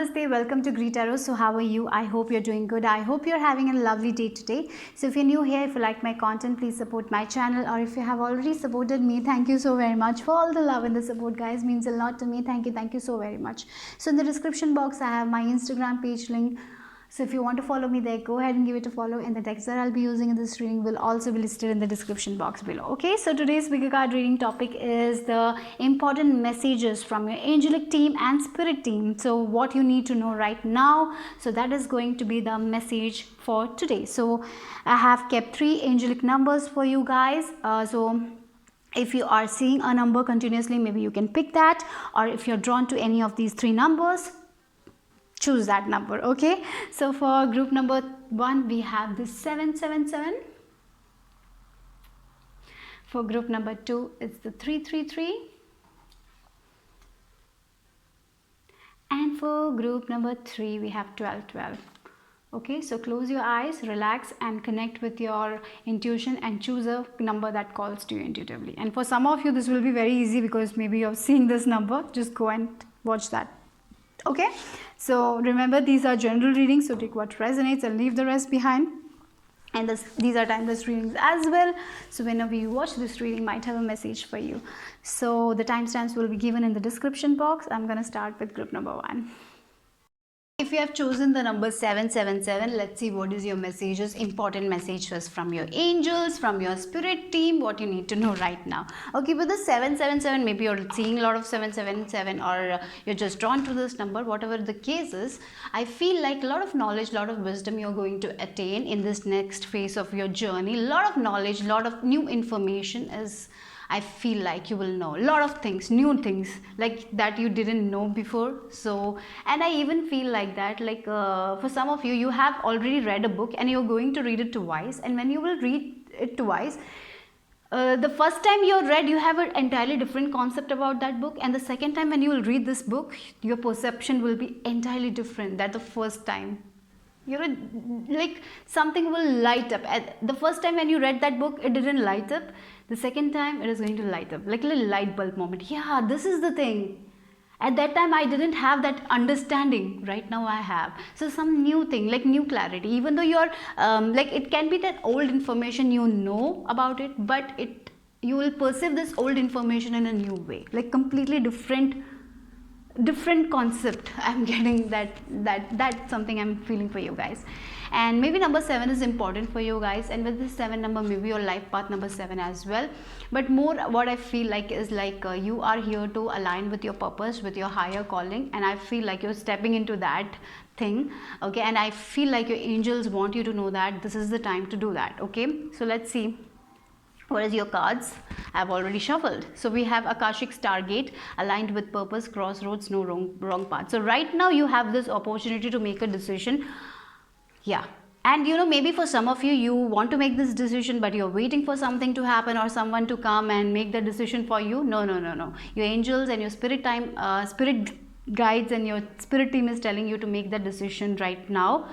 Namaste, welcome to Greet Arrow. So how are you? I hope you're doing good. I hope you're having a lovely day today. So if you're new here, if you like my content, please support my channel, or if you have already supported me, thank you so very much for all the love and the support, guys. Means a lot to me. Thank you so very much. So in the description box, I have my Instagram page link. So if you want to follow me there, go ahead and give it a follow, and the text that I'll be using in this reading will also be listed in the description box below. Okay, so today's bigger card reading topic is the important messages from your angelic team and spirit team. So what you need to know right now, so that is going to be the message for today. So I have kept 3 angelic numbers for you guys. So if you are seeing a number continuously, maybe you can pick that, or if you're drawn to any of these 3 numbers, choose that number. Okay, so for group number 1 we have this 777. For group number 2 it's the 333, and for group number 3 we have 1212. Okay, so close your eyes, relax, and connect with your intuition and choose a number that calls to you intuitively. And for some of you this will be very easy because maybe you're seeing this number. Just go and watch that. Okay, so remember, these are general readings, so take what resonates and leave the rest behind. And these are timeless readings as well, so whenever you watch this reading might have a message for you. So the timestamps will be given in the description box. I'm going to start with group number 1. If you have chosen the number 777, let's see what is your messages, important messages from your angels, from your spirit team, what you need to know right now. Okay, with the 777, maybe you're seeing a lot of 777, or you're just drawn to this number. Whatever the case is, I feel like a lot of knowledge, a lot of wisdom you're going to attain in this next phase of your journey. A lot of knowledge, a lot of new information is, I feel like you will know a lot of things, new things like that you didn't know before. So, and I even feel like that, like for some of you, you have already read a book and you're going to read it twice. And when you will read it twice, the first time you read, you have an entirely different concept about that book, and the second time when you will read this book, your perception will be entirely different than the first time. You're like, something will light up. The first time when you read that book, it didn't light up. The second time it is going to light up, like a little light bulb moment. Yeah, this is the thing. At that time I didn't have that understanding. Right now I have. So some new thing, like new clarity, even though you're like, it can be that old information you know about it, but you will perceive this old information in a new way, like completely different concept. I'm getting that's something I'm feeling for you guys. And maybe number 7 is important for you guys, and with this 7 number, maybe your life path number 7 as well. But more what I feel like is like you are here to align with your purpose, with your higher calling, and I feel like you're stepping into that thing. Okay, and I feel like your angels want you to know that this is the time to do that. Okay, so let's see what is your cards. I've already shuffled. So we have Akashic Stargate, aligned with purpose, crossroads, no wrong path. So right now you have this opportunity to make a decision. Yeah, and you know, maybe for some of you, you want to make this decision, but you're waiting for something to happen or someone to come and make the decision for you. No. Your angels and your spirit guides and your spirit team is telling you to make that decision right now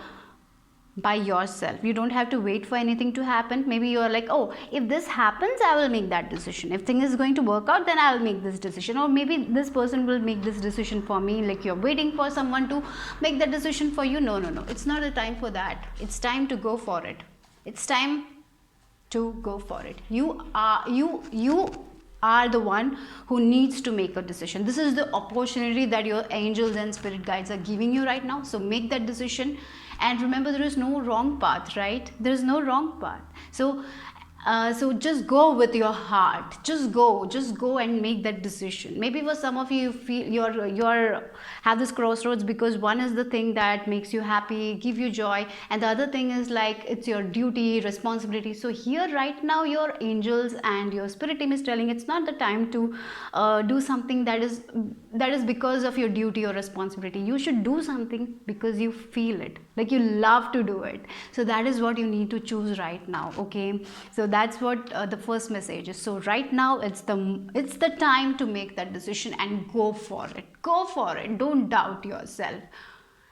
by yourself. You don't have to wait for anything to happen. Maybe you're like, oh, if this happens, I will make that decision. If thing is going to work out, then I'll make this decision. Or maybe this person will make this decision for me. Like, you're waiting for someone to make that decision for you. No. It's not a time for that. It's time to go for it. It's time to go for it. You are the one who needs to make a decision. This is the opportunity that your angels and spirit guides are giving you right now. So make that decision. And remember, there is no wrong path, right? There is no wrong path. So just go with your heart. Just go and make that decision. Maybe for some of you, you feel you're have this crossroads because one is the thing that makes you happy, give you joy, and the other thing is like it's your duty, responsibility. So here right now, your angels and your spirit team is telling it's not the time to do something that is because of your duty or responsibility. You should do something because you feel it, like you love to do it. So that is what you need to choose right now. Okay, so that's what the first message is. So right now it's the time to make that decision and go for it. Don't doubt yourself,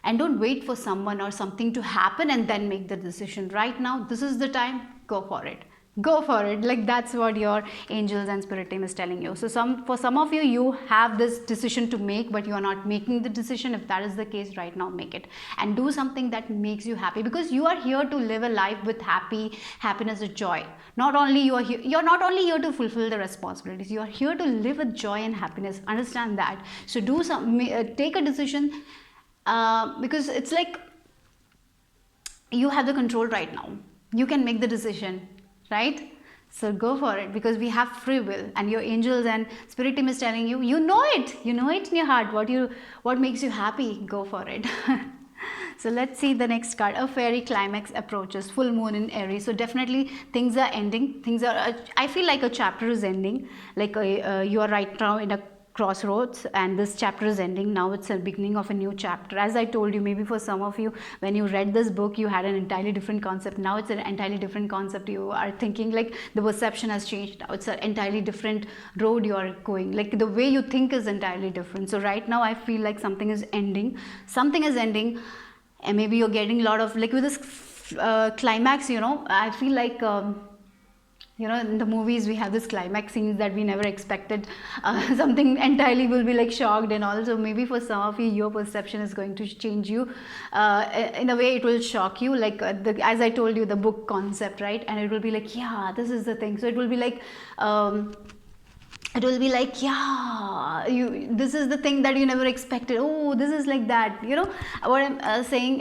and don't wait for someone or something to happen and then make the decision. Right now, this is the time. Go for it. Go for it. Like that's what your angels and spirit team is telling you. So for some of you, you have this decision to make, but you are not making the decision. If that is the case right now, make it and do something that makes you happy, because you are here to live a life with happiness and joy. Not only you're not only here to fulfill the responsibilities, you are here to live with joy and happiness. Understand that. So take a decision, because it's like you have the control right now. You can make the decision, right? So go for it, because we have free will, and your angels and spirit team is telling you, you know it in your heart what makes you happy. Go for it. So let's see the next card. A fairy climax approaches. Full moon in Aries. So definitely things are ending. I feel like a chapter is ending. Like you are right now in a crossroads, and this chapter is ending. Now it's a beginning of a new chapter. As I told you, maybe for some of you, when you read this book, you had an entirely different concept. Now it's an entirely different concept. You are thinking, like, the perception has changed. Now it's an entirely different road you are going. Like, the way you think is entirely different. So right now I feel like something is ending. And maybe you're getting a lot of, like, with this climax, I feel like in the movies we have this climax scenes that we never expected. Something entirely will be like shocked, and also maybe for some of you, your perception is going to change you in a way. It will shock you, like as I told you, the book concept, right? And it will be like, yeah, this is the thing. So it will be like yeah, this is the thing that you never expected. Oh, this is like that, what I'm saying.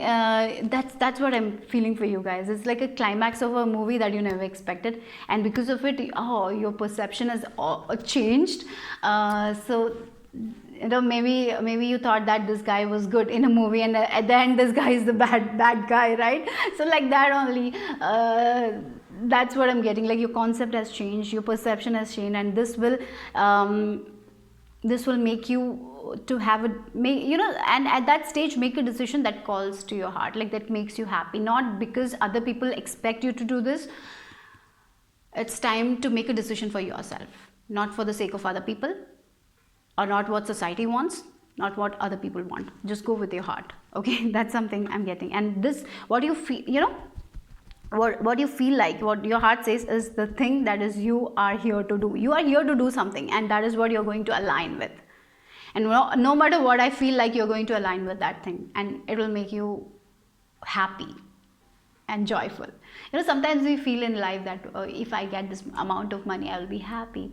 That's what I'm feeling for you guys. It's like a climax of a movie that you never expected, and because of it, your perception has changed. So maybe you thought that this guy was good in a movie, and at the end this guy is the bad guy, right? So like that only. That's what I'm getting. Like, your concept has changed, your perception has changed, and this will make you to have and at that stage, make a decision that calls to your heart, like that makes you happy, not because other people expect you to do this. It's time to make a decision for yourself, not for the sake of other people, or not what society wants, not what other people want. Just go with your heart. Okay, that's something I'm getting. And this, what you feel, what you feel like, what your heart says, is the thing that is you are here to do. You are here to do something, and that is what you're going to align with. And no matter what, I feel like you're going to align with that thing, and it will make you happy and joyful. Sometimes we feel in life that if I get this amount of money, I will be happy.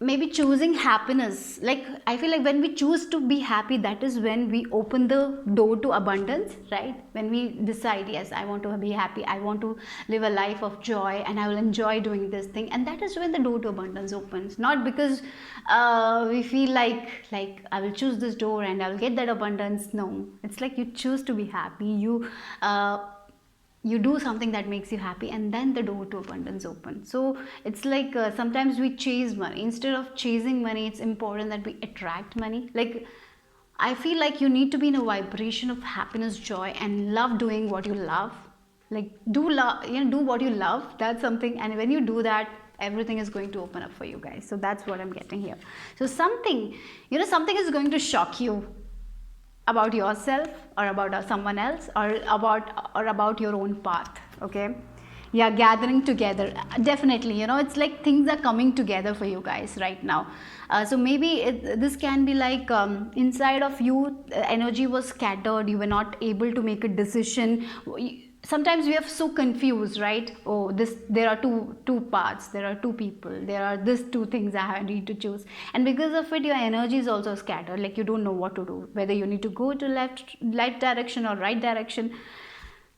Maybe choosing happiness, like, I feel like when we choose to be happy, that is when we open the door to abundance, right? When we decide, yes, I want to be happy, I want to live a life of joy, and I will enjoy doing this thing, and that is when the door to abundance opens. Not because we feel like I will choose this door and I will get that abundance. No, it's like you choose to be happy, you do something that makes you happy, and then the door to abundance opens. So it's like sometimes we chase money. Instead of chasing money, it's important that we attract money. Like, I feel like you need to be in a vibration of happiness, joy, and love doing what you love. Like, do what you love. That's something. And when you do that, everything is going to open up for you guys. So that's what I'm getting here. So something is going to shock you about yourself, or about someone else, or about your own path. Okay, yeah, gathering together, definitely. It's like things are coming together for you guys right now. So maybe this can be like, inside of you, energy was scattered, you were not able to make a decision. Sometimes we are so confused, right? Oh, there are two paths, there are two people, there are these two things I need to choose, and because of it, your energy is also scattered. Like, you don't know what to do, whether you need to go to left direction or right direction.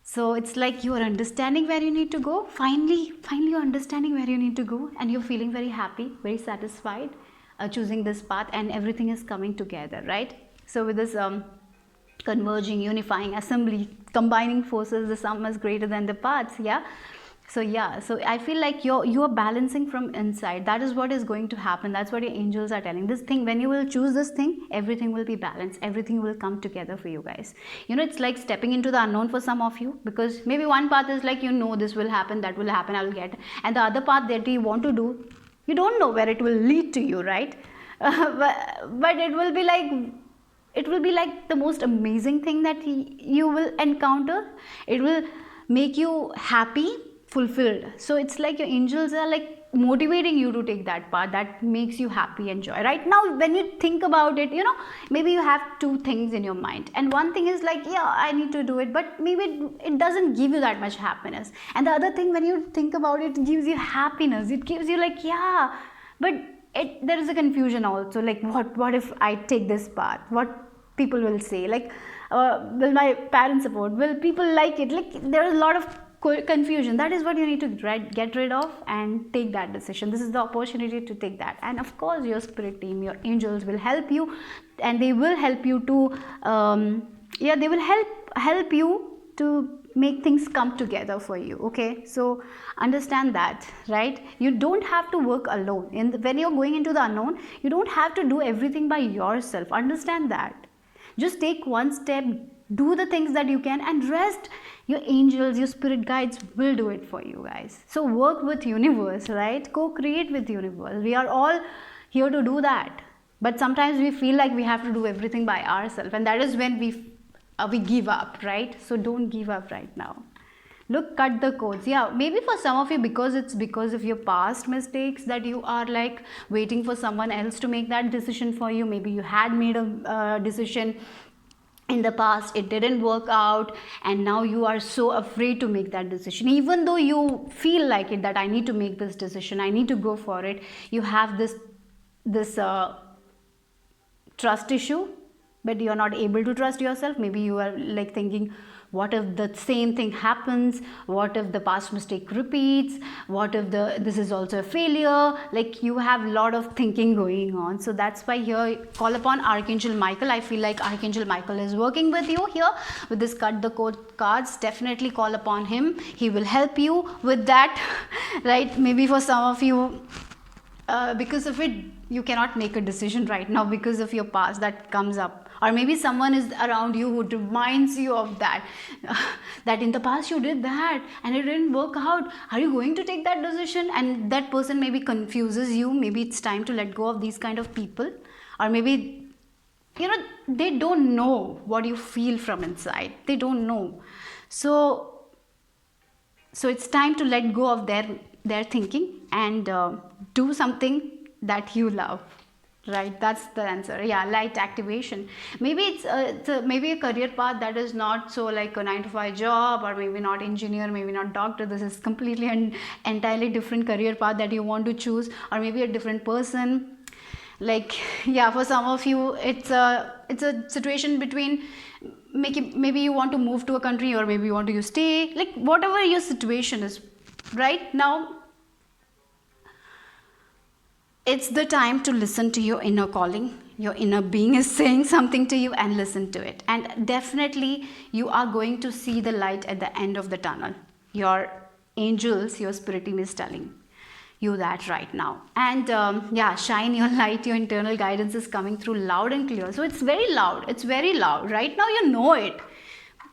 So it's like you are understanding where you need to go. Finally you're understanding where you need to go, and you're feeling very happy, very satisfied, choosing this path, and everything is coming together, right? So with this converging, unifying, assembly, combining forces, the sum is greater than the parts. So I feel like you are balancing from inside. That is what is going to happen. That's what your angels are telling. This thing, when you will choose this thing, everything will be balanced, everything will come together for you guys. It's like stepping into the unknown for some of you, because maybe one path is like, this will happen, that will happen, I will get, and the other path that you want to do, you don't know where it will lead to you, right? But it will be like the most amazing thing that you will encounter. It will make you happy, fulfilled. So it's like your angels are like motivating you to take that path that makes you happy and joy. Right now when you think about it, maybe you have two things in your mind, and one thing is like, yeah, I need to do it, but maybe it doesn't give you that much happiness. And the other thing, when you think about it, it gives you happiness, it gives you like, yeah, but there is a confusion also, like what if I take this path, what people will say, like will my parents support, will people like it, like there is a lot of confusion. That is what you need to get rid of and take that decision. This is the opportunity to take that. And of course your spirit team, your angels will help you, and they will help you to they will help you to make things come together for you. Okay, so understand that, right? You don't have to work alone when you're going into the unknown. You don't have to do everything by yourself. Understand that. Just take one step, do the things that you can, and rest. Your angels, your spirit guides will do it for you, guys. So work with universe, right? Co-create with universe. We are all here to do that, but sometimes we feel like we have to do everything by ourselves, and that is when we give up, right? So don't give up right now. Look, cut the codes. Yeah, maybe for some of you, because of your past mistakes, that you are like waiting for someone else to make that decision for you. Maybe you had made a decision in the past, it didn't work out, and now you are so afraid to make that decision, even though you feel like it, that I need to make this decision, I need to go for it. You have this trust issue, but you are not able to trust yourself. Maybe you are like thinking, what if the same thing happens, what if the past mistake repeats, what if this is also a failure, like you have a lot of thinking going on. So that's why here, call upon Archangel Michael. I feel like Archangel Michael is working with you here with this cut the code cards. Definitely call upon him, he will help you with that. Right, maybe for some of you, because of it you cannot make a decision right now because of your past that comes up, or maybe someone is around you who reminds you of that that in the past you did that and it didn't work out, are you going to take that decision? And that person maybe confuses you. Maybe it's time to let go of these kind of people, or maybe they don't know what you feel from inside, they don't know. So it's time to let go of their thinking and do something that you love, right? That's the answer. Yeah, light activation. Maybe it's maybe a career path that is not so like a 9 to 5 job, or maybe not engineer, maybe not doctor. This is completely an entirely different career path that you want to choose, or maybe a different person. Like, yeah, for some of you it's a situation between maybe you want to move to a country, or maybe you want to stay, like whatever your situation is right now. It's the time to listen to your inner calling. Your inner being is saying something to you, and listen to it. And definitely you are going to see the light at the end of the tunnel. Your angels, your spirit team is telling you that right now. And shine your light. Your internal guidance is coming through loud and clear. So it's very loud. It's very loud. Right now you know it.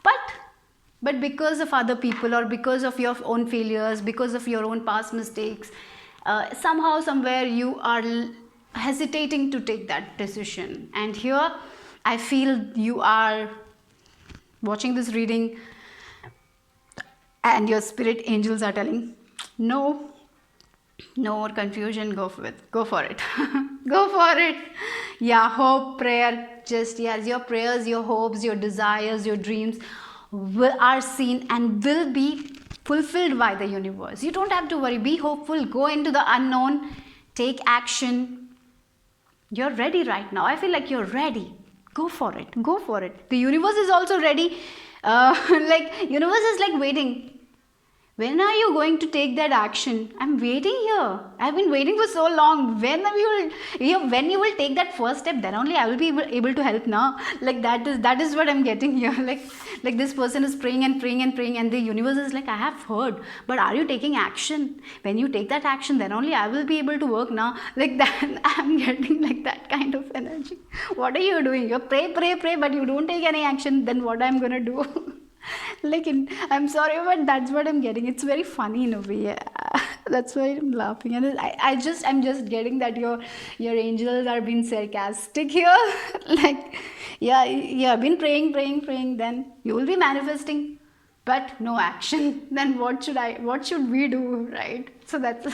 But because of other people, or because of your own failures, because of your own past mistakes, somehow, somewhere you are hesitating to take that decision. And here I feel you are watching this reading and your spirit angels are telling, no more confusion, go for it. Go for it. Yeah, hope, prayer, just yes, your prayers, your hopes, your desires, your dreams are seen and will be fulfilled by the universe. You don't have to worry. Be hopeful. Go into the unknown. Take action. You're ready right now. I feel like you're ready. Go for it. The universe is also ready. Like universe is like waiting. When are you going to take that action? I'm waiting here. I've been waiting for so long. When you will take that first step, then only I will be able to help now. Like that is what I'm getting here. Like this person is praying and praying and praying, and the universe is like, I have heard, but are you taking action? When you take that action, then only I will be able to work now. Like that, I'm getting like that kind of energy. What are you doing? You pray, but you don't take any action. Then what I'm gonna do? Like, I'm sorry, but that's what I'm getting. It's very funny in a way. That's why I'm laughing, and I'm just getting that your angels are being sarcastic here. Like, yeah, been praying, then you will be manifesting. but no action. Then what should we do, right? So that's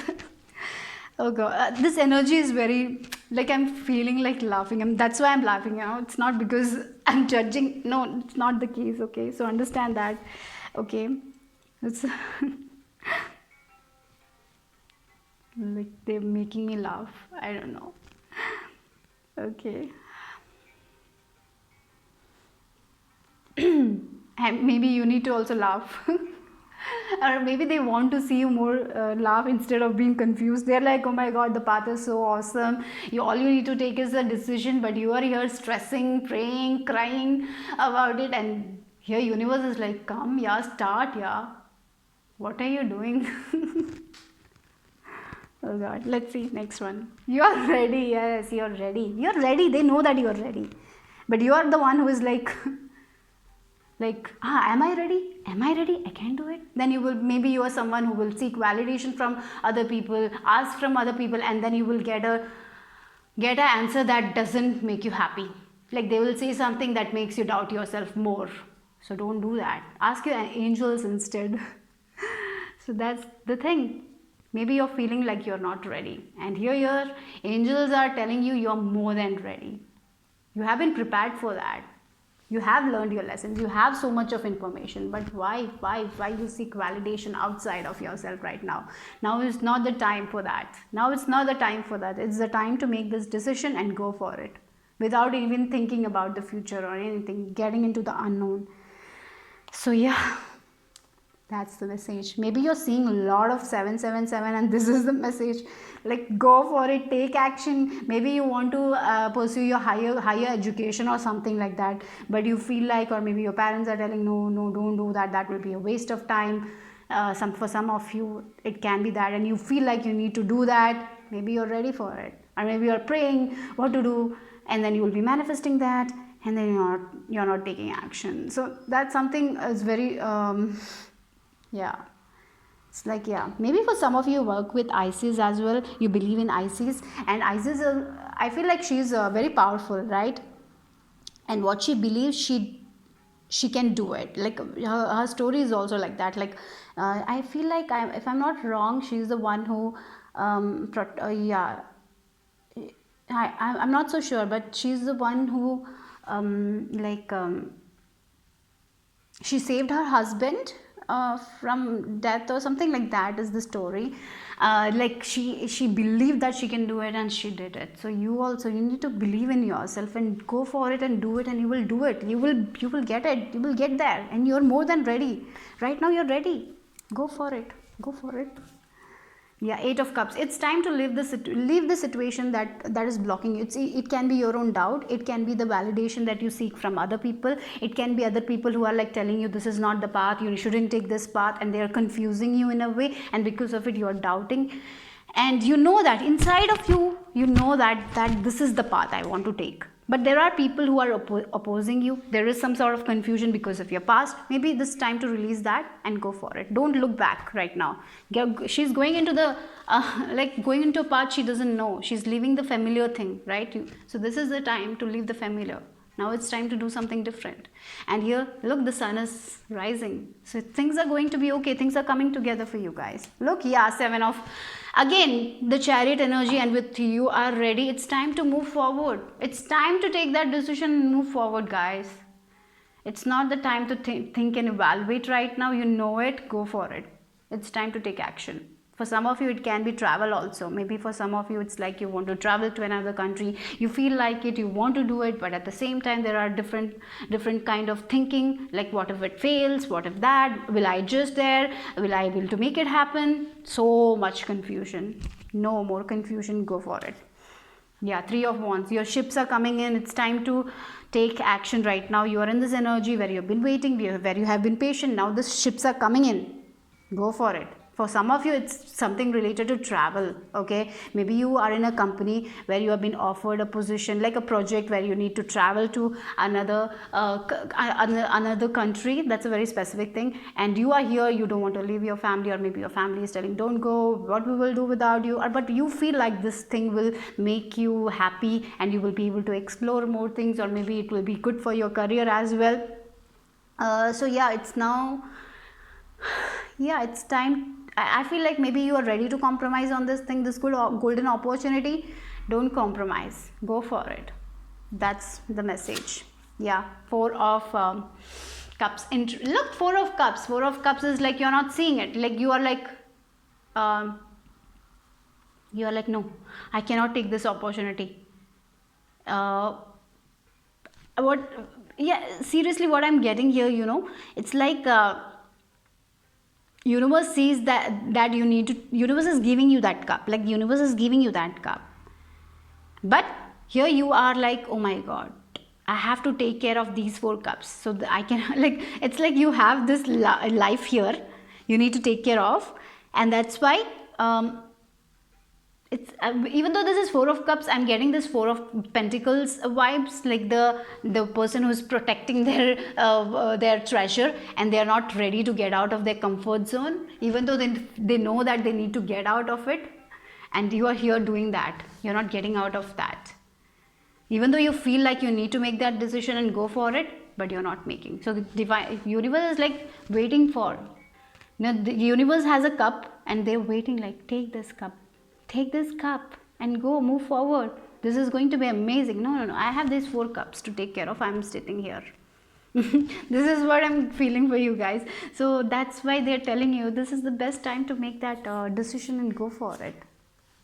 oh god, this energy is very, like, I'm feeling like laughing. That's why I'm laughing. It's not because I'm judging. No, it's not the case. Okay, so understand that. Okay, it's like they're making me laugh. I don't know. Okay. And maybe you need to also laugh. Or maybe they want to see you more laugh instead of being confused. They're like, oh my god, the path is so awesome. All you need to take is a decision, but you are here stressing, praying, crying about it. And here universe is like, come, yeah, start, yeah. What are you doing? Oh god, let's see next one. You are ready. Yes, you're ready. You're ready. They know that you're ready, but you are the one who is like am I ready, I can do it. Then maybe you are someone who will seek validation from other people, ask from other people, and then you will get a answer that doesn't make you happy. Like they will say something that makes you doubt yourself more. So don't do that. Ask your angels instead. So that's the thing. Maybe you're feeling like you're not ready, and here your angels are telling you you're more than ready. You have been prepared for that. You have learned your lessons. You have so much of information, but why you seek validation outside of yourself right now? Now is not the time for that. Now it's not the time for that. It's the time to make this decision and go for it without even thinking about the future or anything, getting into the unknown. So yeah, that's the message. Maybe you're seeing a lot of 777 and this is the message. Like go for it, take action. Maybe you want to pursue your higher education or something like that, but you feel like, or maybe your parents are telling, no, don't do that, that will be a waste of time. For some of you it can be that, and you feel like you need to do that. Maybe you're ready for it, or maybe you're praying what to do, and then you will be manifesting that, and then you're not taking action. So that's something is very yeah, it's like, yeah, maybe for some of you work with Isis as well. You believe in Isis, and Isis, I feel like she's very powerful, right? And what she believes, she can do it. Like her story is also like that. Like I feel like, if I'm not wrong, she's the one who yeah, I'm not so sure, but she's the one who she saved her husband from death or something like that is the story. Like she believed that she can do it, and she did it. So you need to believe in yourself and go for it and do it, and you will do it. You will get it. You will get there, and you're more than ready. Right now you're ready. Go for it. Go for it. Yeah, 8 of cups. It's time to leave the situation that is blocking you. It can be your own doubt. It can be the validation that you seek from other people. It can be other people who are like telling you this is not the path, you shouldn't take this path, and they are confusing you in a way, and because of it you are doubting. And you know that inside of you, you know that this is the path I want to take. But there are people who are opposing you. There is some sort of confusion because of your past. Maybe this time to release that and go for it. Don't look back right now. She's going into the going into a path she doesn't know. She's leaving the familiar thing, right? So this is the time to leave the familiar. Now it's time to do something different. And here, look, the sun is rising. So things are going to be okay. Things are coming together for you guys. Look, yeah, 7 of... Again, the chariot energy, and with you are ready. It's time to move forward. It's time to take that decision and move forward, guys. It's not the time to think and evaluate right now. You know it. Go for it. It's time to take action. For some of you, it can be travel also. Maybe for some of you, it's like you want to travel to another country. You feel like it, you want to do it, but at the same time, there are different kind of thinking. Like, what if it fails? What if that? Will I adjust there? Will I be able to make it happen? So much confusion. No more confusion. Go for it. Yeah, 3 of Wands. Your ships are coming in. It's time to take action right now. You are in this energy where you've been waiting, where you have been patient. Now the ships are coming in. Go for it. For some of you, it's something related to travel, okay? Maybe you are in a company where you have been offered a position, like a project where you need to travel to another country. That's a very specific thing. And you are here, you don't want to leave your family, or maybe your family is telling, don't go, what we will do without you. But you feel like this thing will make you happy, and you will be able to explore more things, or maybe it will be good for your career as well. So yeah, it's now Yeah, it's time. I feel like maybe you are ready to compromise on this thing, this good golden opportunity. Don't compromise, go for it. That's the message. Yeah, four of cups. Look, four of cups. Four of cups is like you're not seeing it, like um, you are like, no, I cannot take this opportunity. uh, what Yeah, seriously, what I'm getting here, it's like universe sees that you need to, universe is giving you that cup, like universe is giving you that cup. But here you are like, oh my god, I have to take care of these four cups, so that I can like, it's like you have this life here you need to take care of. And that's why it's even though this is four of cups, I'm getting this four of pentacles vibes, like the person who's protecting their treasure, and they're not ready to get out of their comfort zone, even though they know that they need to get out of it. And you are here doing that, you're not getting out of that, even though you feel like you need to make that decision and go for it, but you're not making. So the divine universe is like waiting for, the universe has a cup and they're waiting, like, take this cup and go, move forward, this is going to be amazing. No, no, no, I have these four cups to take care of, I'm sitting here. This is what I'm feeling for you guys. So that's why they're telling you this is the best time to make that decision and go for it.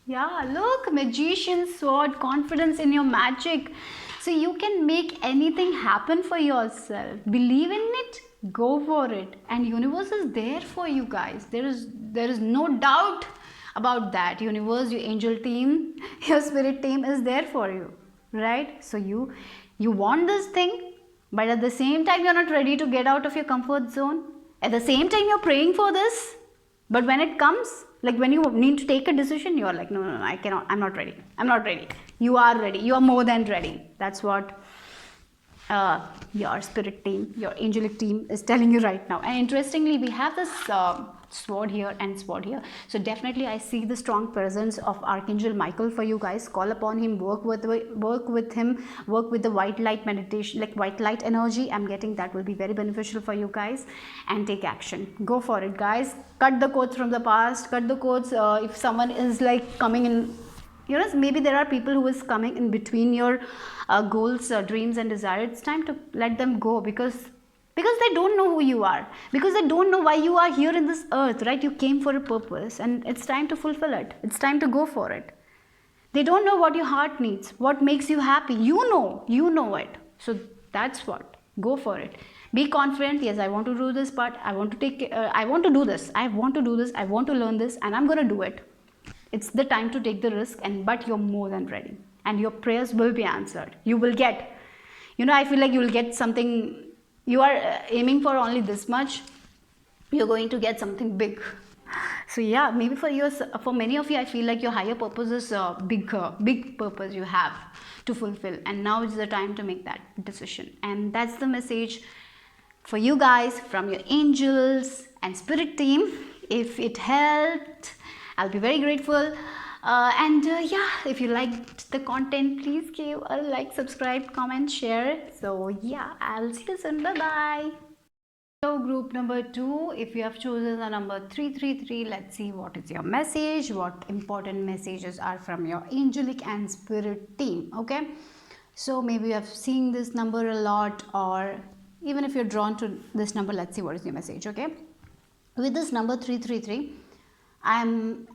Yeah, look, magician sword, confidence in your magic. So you can make anything happen for yourself. Believe in it, go for it. And universe is there for you guys. There is no doubt about that. Universe, your angel team, your spirit team is there for you. Right? So you want this thing, but at the same time you're not ready to get out of your comfort zone. At the same time you're praying for this. But when it comes, like when you need to take a decision, you are like, no, no, no, I cannot, I'm not ready. I'm not ready. You are ready. You are more than ready. That's what your spirit team, your angelic team is telling you right now. And interestingly, we have this sword here and sword here. So definitely I see the strong presence of Archangel Michael for you guys. Call upon him, work with him, work with the white light meditation, like white light energy. I'm getting that will be very beneficial for you guys. And take action. Go for it, guys. Cut the codes from the past. Cut the codes. If someone is like coming in, maybe there are people who is coming in between your goals, dreams and desires. It's time to let them go, because they don't know who you are, because they don't know why you are here in this earth, right? You came for a purpose and it's time to fulfill it. It's time to go for it. They don't know what your heart needs, what makes you happy. You know it. So that's what, go for it. Be confident. Yes, I want to do this part. I want to I want to do this. I want to do this. I want to learn this, and I'm going to do it. It's the time to take the risk, but you're more than ready, and your prayers will be answered. You will get, I feel like you will get something. You are aiming for only this much, you're going to get something big. So yeah, maybe for many of you, I feel like your higher purpose is a big purpose you have to fulfill, and now is the time to make that decision. And that's the message for you guys from your angels and spirit team. If it helped, I'll be very grateful. Yeah, if you liked the content, please give a like, subscribe, comment, share. So yeah, I'll see you soon. Bye bye. So group number 2, if you have chosen the number 333, let's see what is your message, what important messages are from your angelic and spirit team. Okay, so maybe you have seen this number a lot, or even if you're drawn to this number, let's see what is your message. Okay, with this number 333, I'm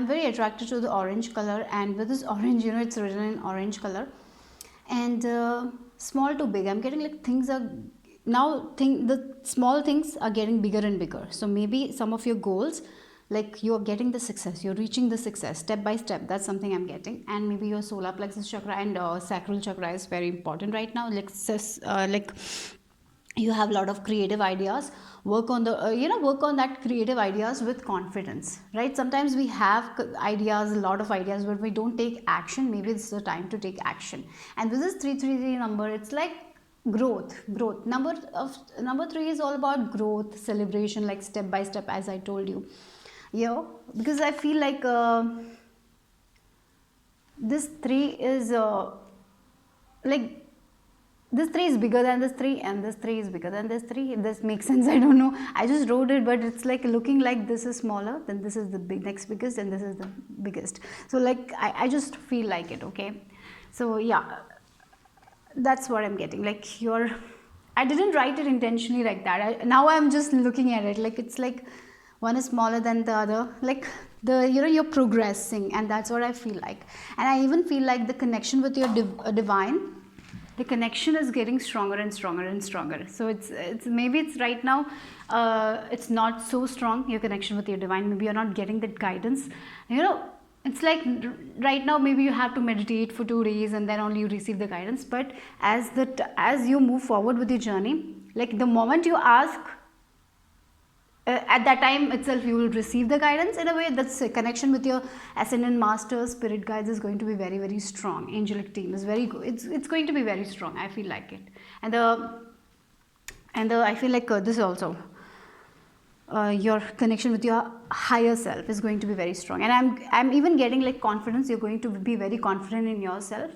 very attracted to the orange color, and with this orange, it's written in orange color, and small to big, I'm getting like things are now the small things are getting bigger and bigger. So maybe some of your goals, like you're getting the success, you're reaching the success step by step. That's something I'm getting. And maybe your solar plexus chakra and sacral chakra is very important right now. Like you have a lot of creative ideas. Work on the work on that creative ideas with confidence, right? Sometimes we have ideas, a lot of ideas, but we don't take action. Maybe it's the time to take action. And with this 333 number, it's like growth. Number 3 is all about growth, celebration, like step by step, as I told you. Because I feel like this 3 is like this 3 is bigger than this 3, and this 3 is bigger than this 3. This makes sense, I don't know, I just wrote it, but it's like looking like this is smaller, then this is the next biggest, and this is the biggest. So like I just feel like it, okay. So yeah, that's what I'm getting, like I didn't write it intentionally like that. Now I'm just looking at it like it's like one is smaller than the other, like you're progressing, and that's what I feel like. And I even feel like the connection with your divine, the connection is getting stronger and stronger and stronger. So it's maybe it's right now it's not so strong, your connection with your divine. Maybe you're not getting that guidance, it's like right now maybe you have to meditate for 2 days and then only you receive the guidance. But as you move forward with your journey, like the moment you ask, at that time itself you will receive the guidance. In a way, that's a connection with your ascendant masters, spirit guides is going to be very, very strong. Angelic team is very good, it's going to be very strong, I feel like it. And I feel like this also your connection with your higher self is going to be very strong. And I'm even getting like confidence. You're going to be very confident in yourself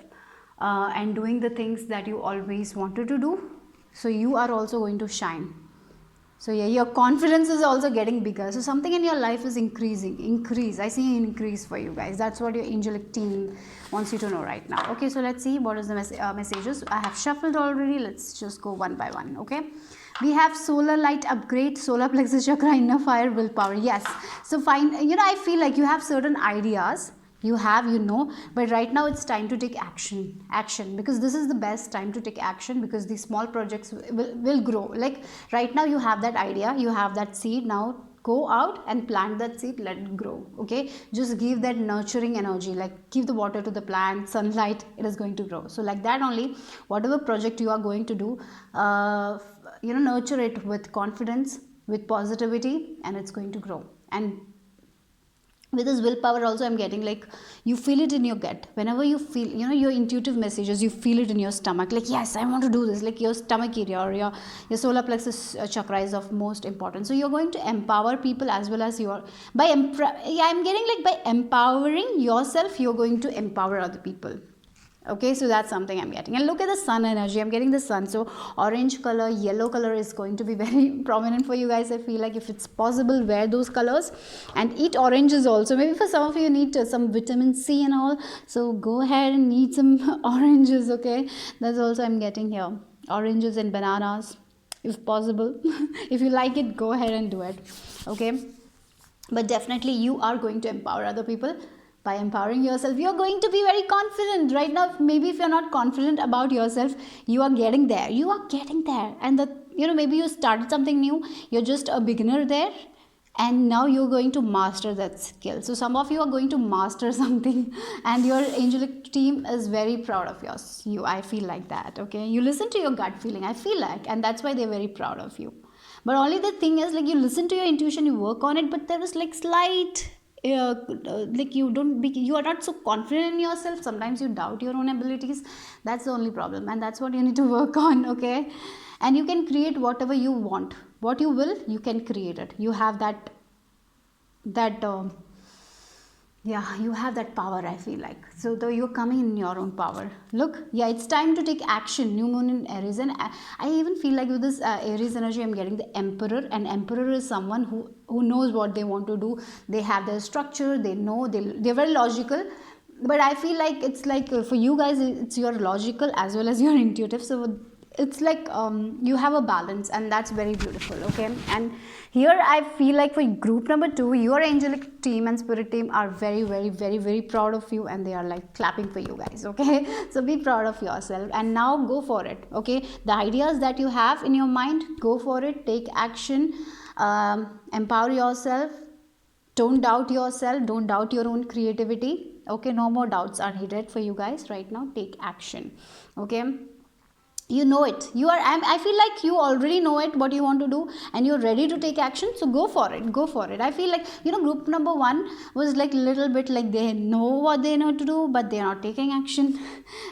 and doing the things that you always wanted to do. So you are also going to shine. So yeah, your confidence is also getting bigger. So something in your life is increase. I see an increase for you guys. That's what your angelic team wants you to know right now. Okay, so let's see what is the messages. I have shuffled already. Let's just go one by one. Okay. We have solar light upgrade, solar plexus chakra, inner fire, willpower. Yes. So fine. I feel like you have certain ideas. But right now it's time to take action, because this is the best time to take action, because these small projects will grow. Like right now you have that idea, you have that seed. Now go out and plant that seed, let it grow. Okay, just give that nurturing energy, like give the water to the plant, sunlight, it is going to grow. So like that only, whatever project you are going to do, nurture it with confidence, with positivity, and it's going to grow. And with this willpower also, I'm getting like you feel it in your gut. Whenever you feel, your intuitive messages, you feel it in your stomach, like yes, I want to do this. Like your stomach area or your solar plexus chakra is of most importance. So you're going to empower people as well as I'm getting like by empowering yourself, you're going to empower other people. Okay, so that's something I'm getting. And look at the sun energy, I'm getting the sun. So orange color, yellow color is going to be very prominent for you guys. I feel like if it's possible, wear those colors and eat oranges also. Maybe for some of you need some vitamin C and all, so go ahead and eat some oranges. Okay, that's also I'm getting here, oranges and bananas if possible. If you like it, go ahead and do it. Okay, but definitely you are going to empower other people. By empowering yourself, you're going to be very confident. Right now, maybe if you're not confident about yourself, you are getting there. And maybe you started something new, you're just a beginner there, and now you're going to master that skill. So some of you are going to master something, and your angelic team is very proud of I feel like that. Okay, you listen to your gut feeling, I feel like, and that's why they're very proud of you. But only the thing is, like, you listen to your intuition, you work on it, but there is like slight like you are not so confident in yourself. Sometimes you doubt your own abilities. That's the only problem, and that's what you need to work on. Okay, and you can create whatever you want, what you will, you can create it. You have that you have that power, I feel like. So though you're coming in your own power. Look, yeah, it's time to take action. New moon in Aries, and I even feel like with this Aries energy, I'm getting the Emperor, and Emperor is someone who knows what they want to do. They have their structure, they know, they're very logical. But I feel like it's like for you guys, it's your logical as well as your intuitive. So it's like you have a balance, and that's very beautiful. Okay, and here I feel like for group number 2, your angelic team and spirit team are very, very, very, very proud of you, and they are like clapping for you guys. Okay, so be proud of yourself, and now go for it. Okay, the ideas that you have in your mind, go for it, take action, empower yourself. Don't doubt yourself, don't doubt your own creativity. Okay, no more doubts are needed for you guys right now. Take action. Okay, you know it. I feel like you already know it, what you want to do, and you're ready to take action. So go for it. I feel like, group number 1 was like little bit like they know what they know to do, but they're not taking action.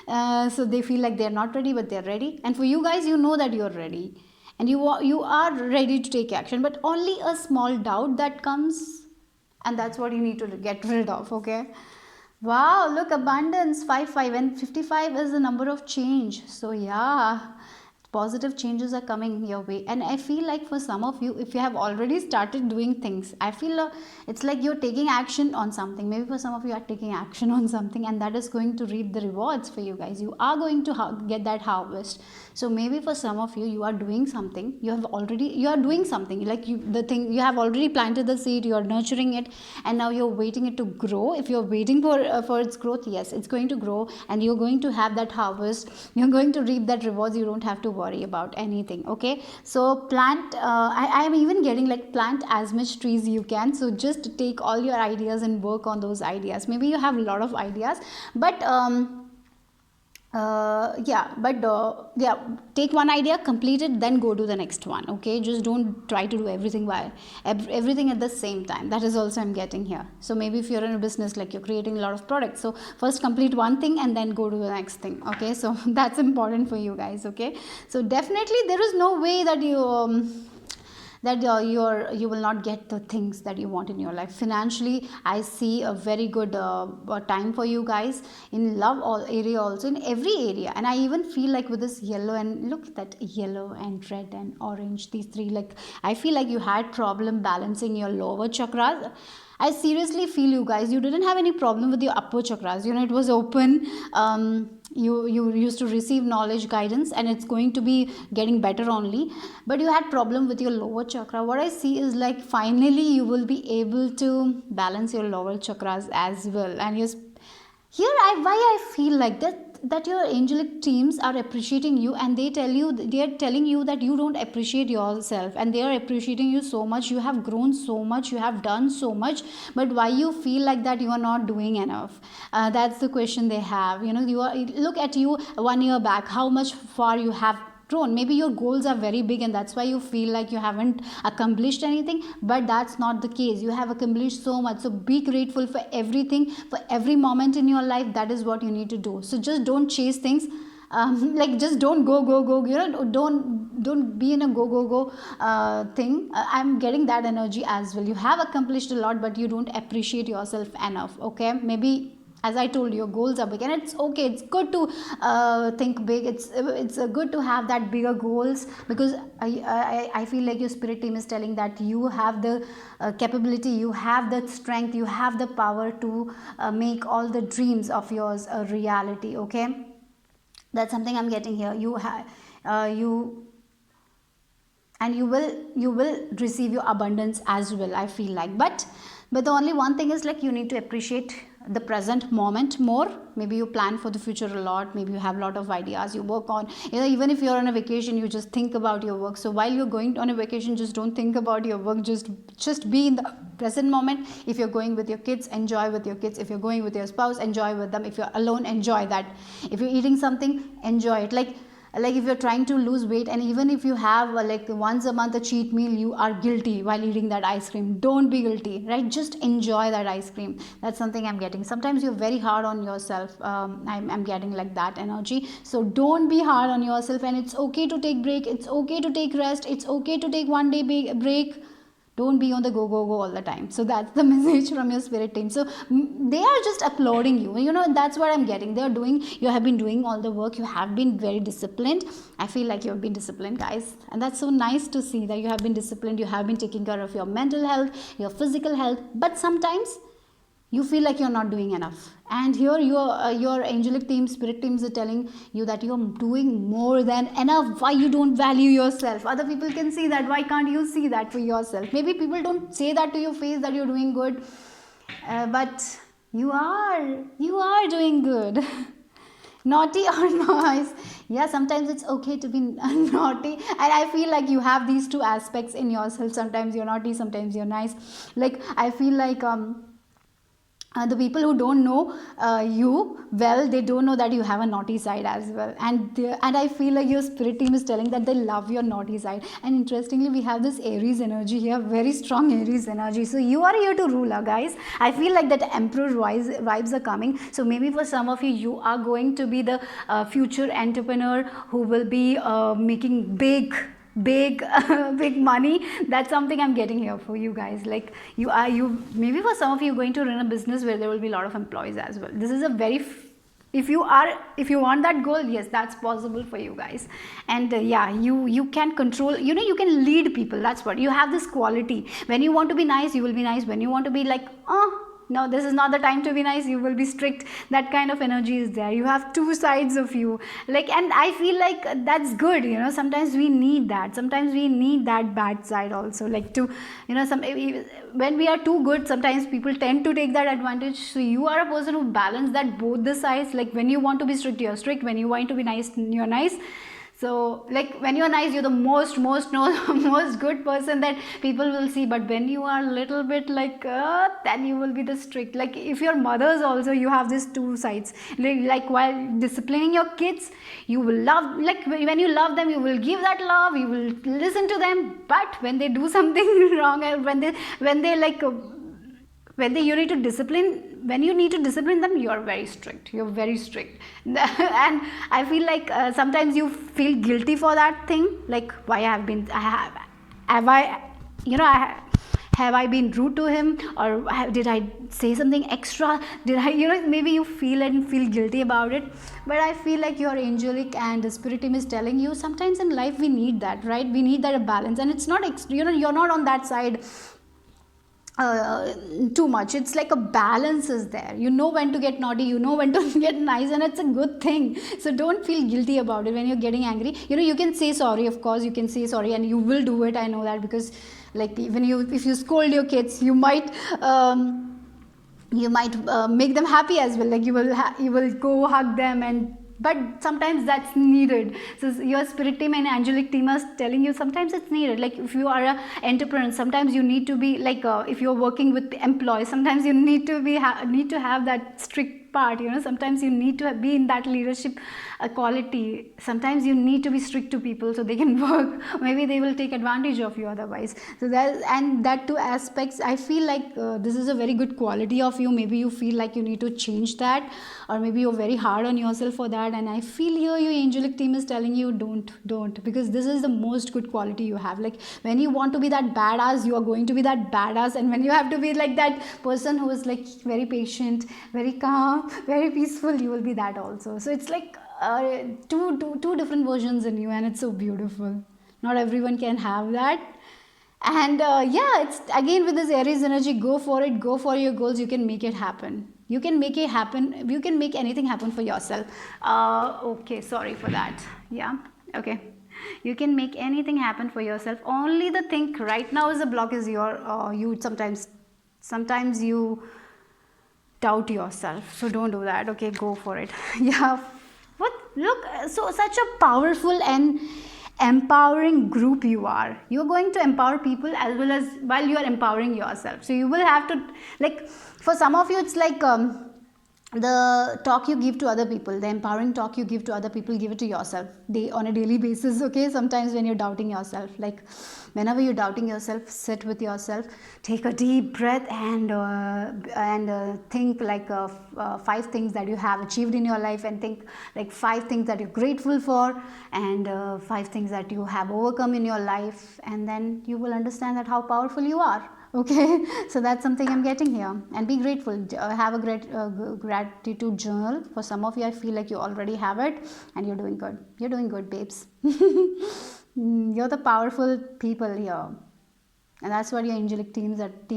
So they feel like they're not ready, but they're ready. And for you guys, you know that you're ready, and you are ready to take action, but only a small doubt that comes, and that's what you need to get rid of. Okay, Wow, look, abundance 5 5, and 55 is the number of change. So, yeah, positive changes are coming your way. And I feel like for some of you, if you have already started doing things, I feel it's like you're taking action on something. Maybe for some of you are taking action on something, and that is going to reap the rewards for you guys. You are going to get that harvest. So maybe for some of you, you are doing something, you are doing something like the thing you have already planted the seed, you are nurturing it, and now you're waiting it to grow. If you're waiting for its growth, yes, it's going to grow, and you're going to have that harvest, you're going to reap that rewards. You don't have to worry about anything. Okay, so plant, I am even getting like plant as much trees you can. So just take all your ideas and work on those ideas. Maybe you have a lot of ideas, but yeah, take one idea, complete it, then go to the next one. Okay, just don't try to do everything while everything at the same time. That is also I'm getting here. So maybe if you're in a business, like you're creating a lot of products, so first complete one thing and then go to the next thing. Okay, so that's important for you guys. Okay, so definitely there is no way that you will not get the things that you want in your life. Financially, I see a very good time for you guys. In love all area also, in every area. And I even feel like with this yellow, and look at that yellow and red and orange, these three, like I feel like you had problem balancing your lower chakras. I seriously feel you guys, you didn't have any problem with your upper chakras. You know, it was open. You used to receive knowledge, guidance, and it's going to be getting better only. But you had problem with your lower chakra. What I see is like finally you will be able to balance your lower chakras as well. And you here why I feel like that your angelic teams are appreciating you, and they are telling you that you don't appreciate yourself, and they are appreciating you so much. You have grown so much, you have done so much, but why you feel like that you are not doing enough? That's the question they have. You know, you are, look at you 1 year back, how much far you have grown. Maybe your goals are very big, and that's why you feel like you haven't accomplished anything, but that's not the case. You have accomplished so much. So be grateful for everything, for every moment in your life. That is what you need to do. So just don't chase things. Like just don't go, you know, don't be in a go thing. I'm getting that energy as well. You have accomplished a lot, but you don't appreciate yourself enough. Okay, maybe as I told you, your goals are big, and it's okay, it's good to think big. It's good to have that bigger goals, because I feel like your spirit team is telling that you have the capability, you have the strength, you have the power to make all the dreams of yours a reality. Okay, that's something I'm getting here. You have you and you will receive your abundance as well, I feel like. But the only one thing is like you need to appreciate the present moment more. Maybe you plan for the future a lot, maybe you have a lot of ideas you work on. You know, even if you're on a vacation, you just think about your work. So while you're going on a vacation, just don't think about your work, just be in the present moment. If you're going with your kids, enjoy with your kids. If you're going with your spouse, enjoy with them. If you're alone, enjoy that. If you're eating something, enjoy it. Like if you're trying to lose weight, and even if you have like once a month a cheat meal, you are guilty while eating that ice cream, don't be guilty, right? Just enjoy that ice cream. That's something I'm getting. Sometimes you're very hard on yourself. I'm getting like that energy. So don't be hard on yourself, and it's okay to take break, it's okay to take rest, it's okay to take one day break. Don't be on the go all the time. So that's the message from your spirit team. So they are just applauding you. You know, that's what I'm getting. They are doing, you have been doing all the work, you have been very disciplined. I feel like you have been disciplined, guys, and that's so nice to see that you have been disciplined. You have been taking care of your mental health, your physical health, but sometimes you feel like you're not doing enough, and here your angelic team, spirit teams are telling you that you're doing more than enough. Why you don't value yourself? Other people can see that, why can't you see that for yourself? Maybe people don't say that to your face that you're doing good, but you are doing good. Naughty or nice, yeah, sometimes it's okay to be naughty, and I feel like you have these two aspects in yourself. Sometimes you're naughty, sometimes you're nice. Like I feel like the people who don't know you well, they don't know that you have a naughty side as well, and I feel like your spirit team is telling that they love your naughty side. And interestingly, we have this Aries energy here, very strong Aries energy. So you are here to rule, guys. I feel like that emperor vibes are coming. So maybe for some of you, you are going to be the future entrepreneur who will be making big big money. That's something I'm getting here for you guys. Like you maybe for some of you going to run a business where there will be a lot of employees as well. This is a very if you want that goal, yes, that's possible for you guys. And yeah, you can control, you can lead people. That's what you have, this quality. When you want to be nice, you will be nice. When you want to be like, oh no, this is not the time to be nice, you will be strict. That kind of energy is there. You have two sides of you, like, and I feel like that's good. Sometimes we need that. Sometimes we need that bad side also, like to, some when we are too good, sometimes people tend to take that advantage. So you are a person who balance that both the sides. Like when you want to be strict, you're strict. When you want to be nice, you're nice. So like when you're nice, you're the most most good person that people will see. But when you are a little bit like then you will be the strict. Like if your mothers also, you have these two sides. Like while disciplining your kids, you will love, like when you love them, you will give that love, you will listen to them. But when they do something wrong, and when they like you need to discipline, when you need to discipline them, you're very strict. And I feel like sometimes you feel guilty for that thing. Like why have I have I been rude to him, or did I say something extra? Did I, maybe you feel guilty about it. But I feel like your angelic and the spirit team is telling you, sometimes in life we need that, right? We need that balance. And it's not, you're not on that side too much. It's like a balance is there. You know when to get naughty, you know when to get nice, and it's a good thing. So don't feel guilty about it when you're getting angry. You can say sorry. Of course you can say sorry, and you will do it. I know that, because like even if you scold your kids, you might make them happy as well. Like you will go hug them, but sometimes that's needed. So your spirit team and angelic team are telling you sometimes it's needed. Like if you are an entrepreneur, sometimes you need to be like if you're working with employees, sometimes you need to have that strict part. Sometimes you need to be in that leadership quality. Sometimes you need to be strict to people so they can work. Maybe they will take advantage of you otherwise. So that two aspects, I feel like this is a very good quality of you. Maybe you feel like you need to change that, or maybe you're very hard on yourself for that. And I feel here your angelic team is telling you don't, because this is the most good quality you have. Like when you want to be that badass, you are going to be that badass. And when you have to be like that person who is like very patient, very calm, very peaceful, you will be that also. So it's like two different versions in you, and it's so beautiful. Not everyone can have that. And yeah, it's again with this Aries energy, go for it, go for your goals. You can make it happen. You can make it happen. You can make anything happen for yourself. Okay, sorry for that. Yeah, okay. You can make anything happen for yourself. Only the thing right now is a block is you sometimes you doubt yourself. So don't do that. Okay, go for it. Yeah. Look, so such a powerful and empowering group you are. You're going to empower people as well as while you are empowering yourself. So you will have to, like, for some of you it's like the talk you give to other people, the empowering talk you give to other people, give it to yourself on a daily basis. Okay, sometimes when you're doubting yourself, like whenever you're doubting yourself, sit with yourself, take a deep breath, and think like 5 things that you have achieved in your life, and think like 5 things that you're grateful for, and 5 things that you have overcome in your life, and then you will understand that how powerful you are. Okay, so that's something I'm getting here. And be grateful. Have a great gratitude journal. For some of you, I feel like you already have it, and you're doing good. You're doing good, babes. You're the powerful people here. And that's what your angelic team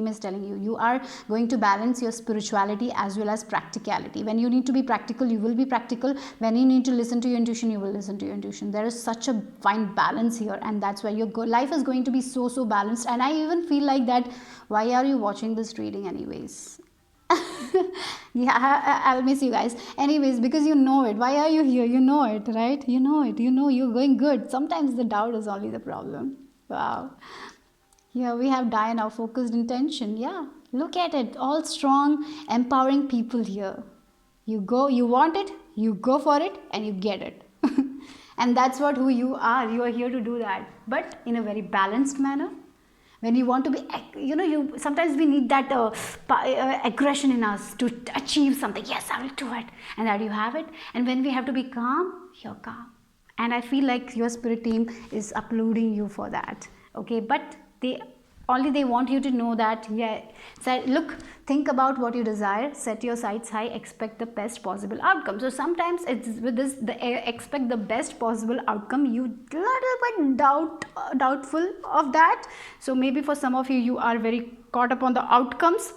is telling you. You are going to balance your spirituality as well as practicality. When you need to be practical, you will be practical. When you need to listen to your intuition, you will listen to your intuition. There is such a fine balance here, and that's why your life is going to be so balanced. And I even feel like that, why are you watching this reading anyways? Yeah, I'll miss you guys. Anyways, because you know it. Why are you here? You know it, right? You know it. You know you're going good. Sometimes the doubt is only the problem. Wow. Here we have Diana, focused intention. Yeah, look at it. All strong, empowering people here. You want it, you go for it, and you get it. And that's who you are. You are here to do that, but in a very balanced manner. When you want to be, sometimes we need that aggression in us to achieve something. Yes, I will do it. And that you have it. And when we have to be calm, you're calm. and I feel like your spirit team is uploading you for that. Okay, but they want you to know that, yeah, so look, think about what you desire, set your sights high, expect the best possible outcome. So sometimes it's with this, expect the best possible outcome, you little bit doubtful of that. So maybe for some of you, you are very caught up on the outcomes,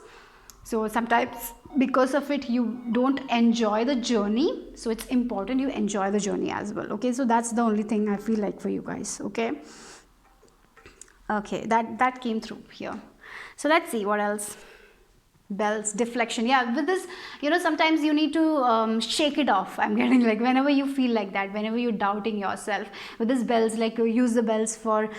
so sometimes because of it you don't enjoy the journey. So it's important you enjoy the journey as well. Okay, so that's the only thing I feel like for you guys. Okay, that came through here. So let's see what else. Bells, deflection, yeah, with this, sometimes you need to shake it off. I'm getting like, whenever you feel like that, whenever you're doubting yourself, with this bells, like use the bells for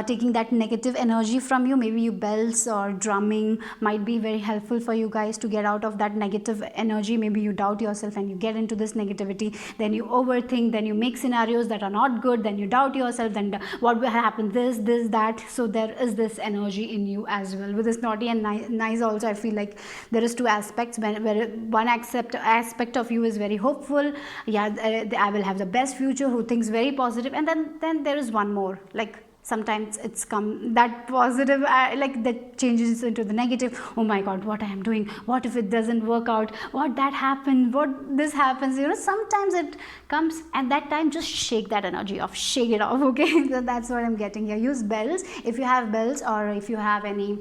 taking that negative energy from you. Maybe you bells or drumming might be very helpful for you guys to get out of that negative energy. Maybe you doubt yourself and you get into this negativity, then you overthink, then you make scenarios that are not good, then you doubt yourself, then what will happen, this that. So there is this energy in you as well. With this naughty and nice also, I feel like there is two aspects, where one aspect of you is very hopeful, yeah, I will have the best future, who thinks very positive, and then there is one more, like sometimes it's come that positive, like that changes into the negative. Oh my god, what I am doing, what if it doesn't work out, what that happened, what this happens, sometimes it comes at that time. Just shake that energy off, shake it off. Okay, so that's what I'm getting here. Use bells if you have bells, or if you have any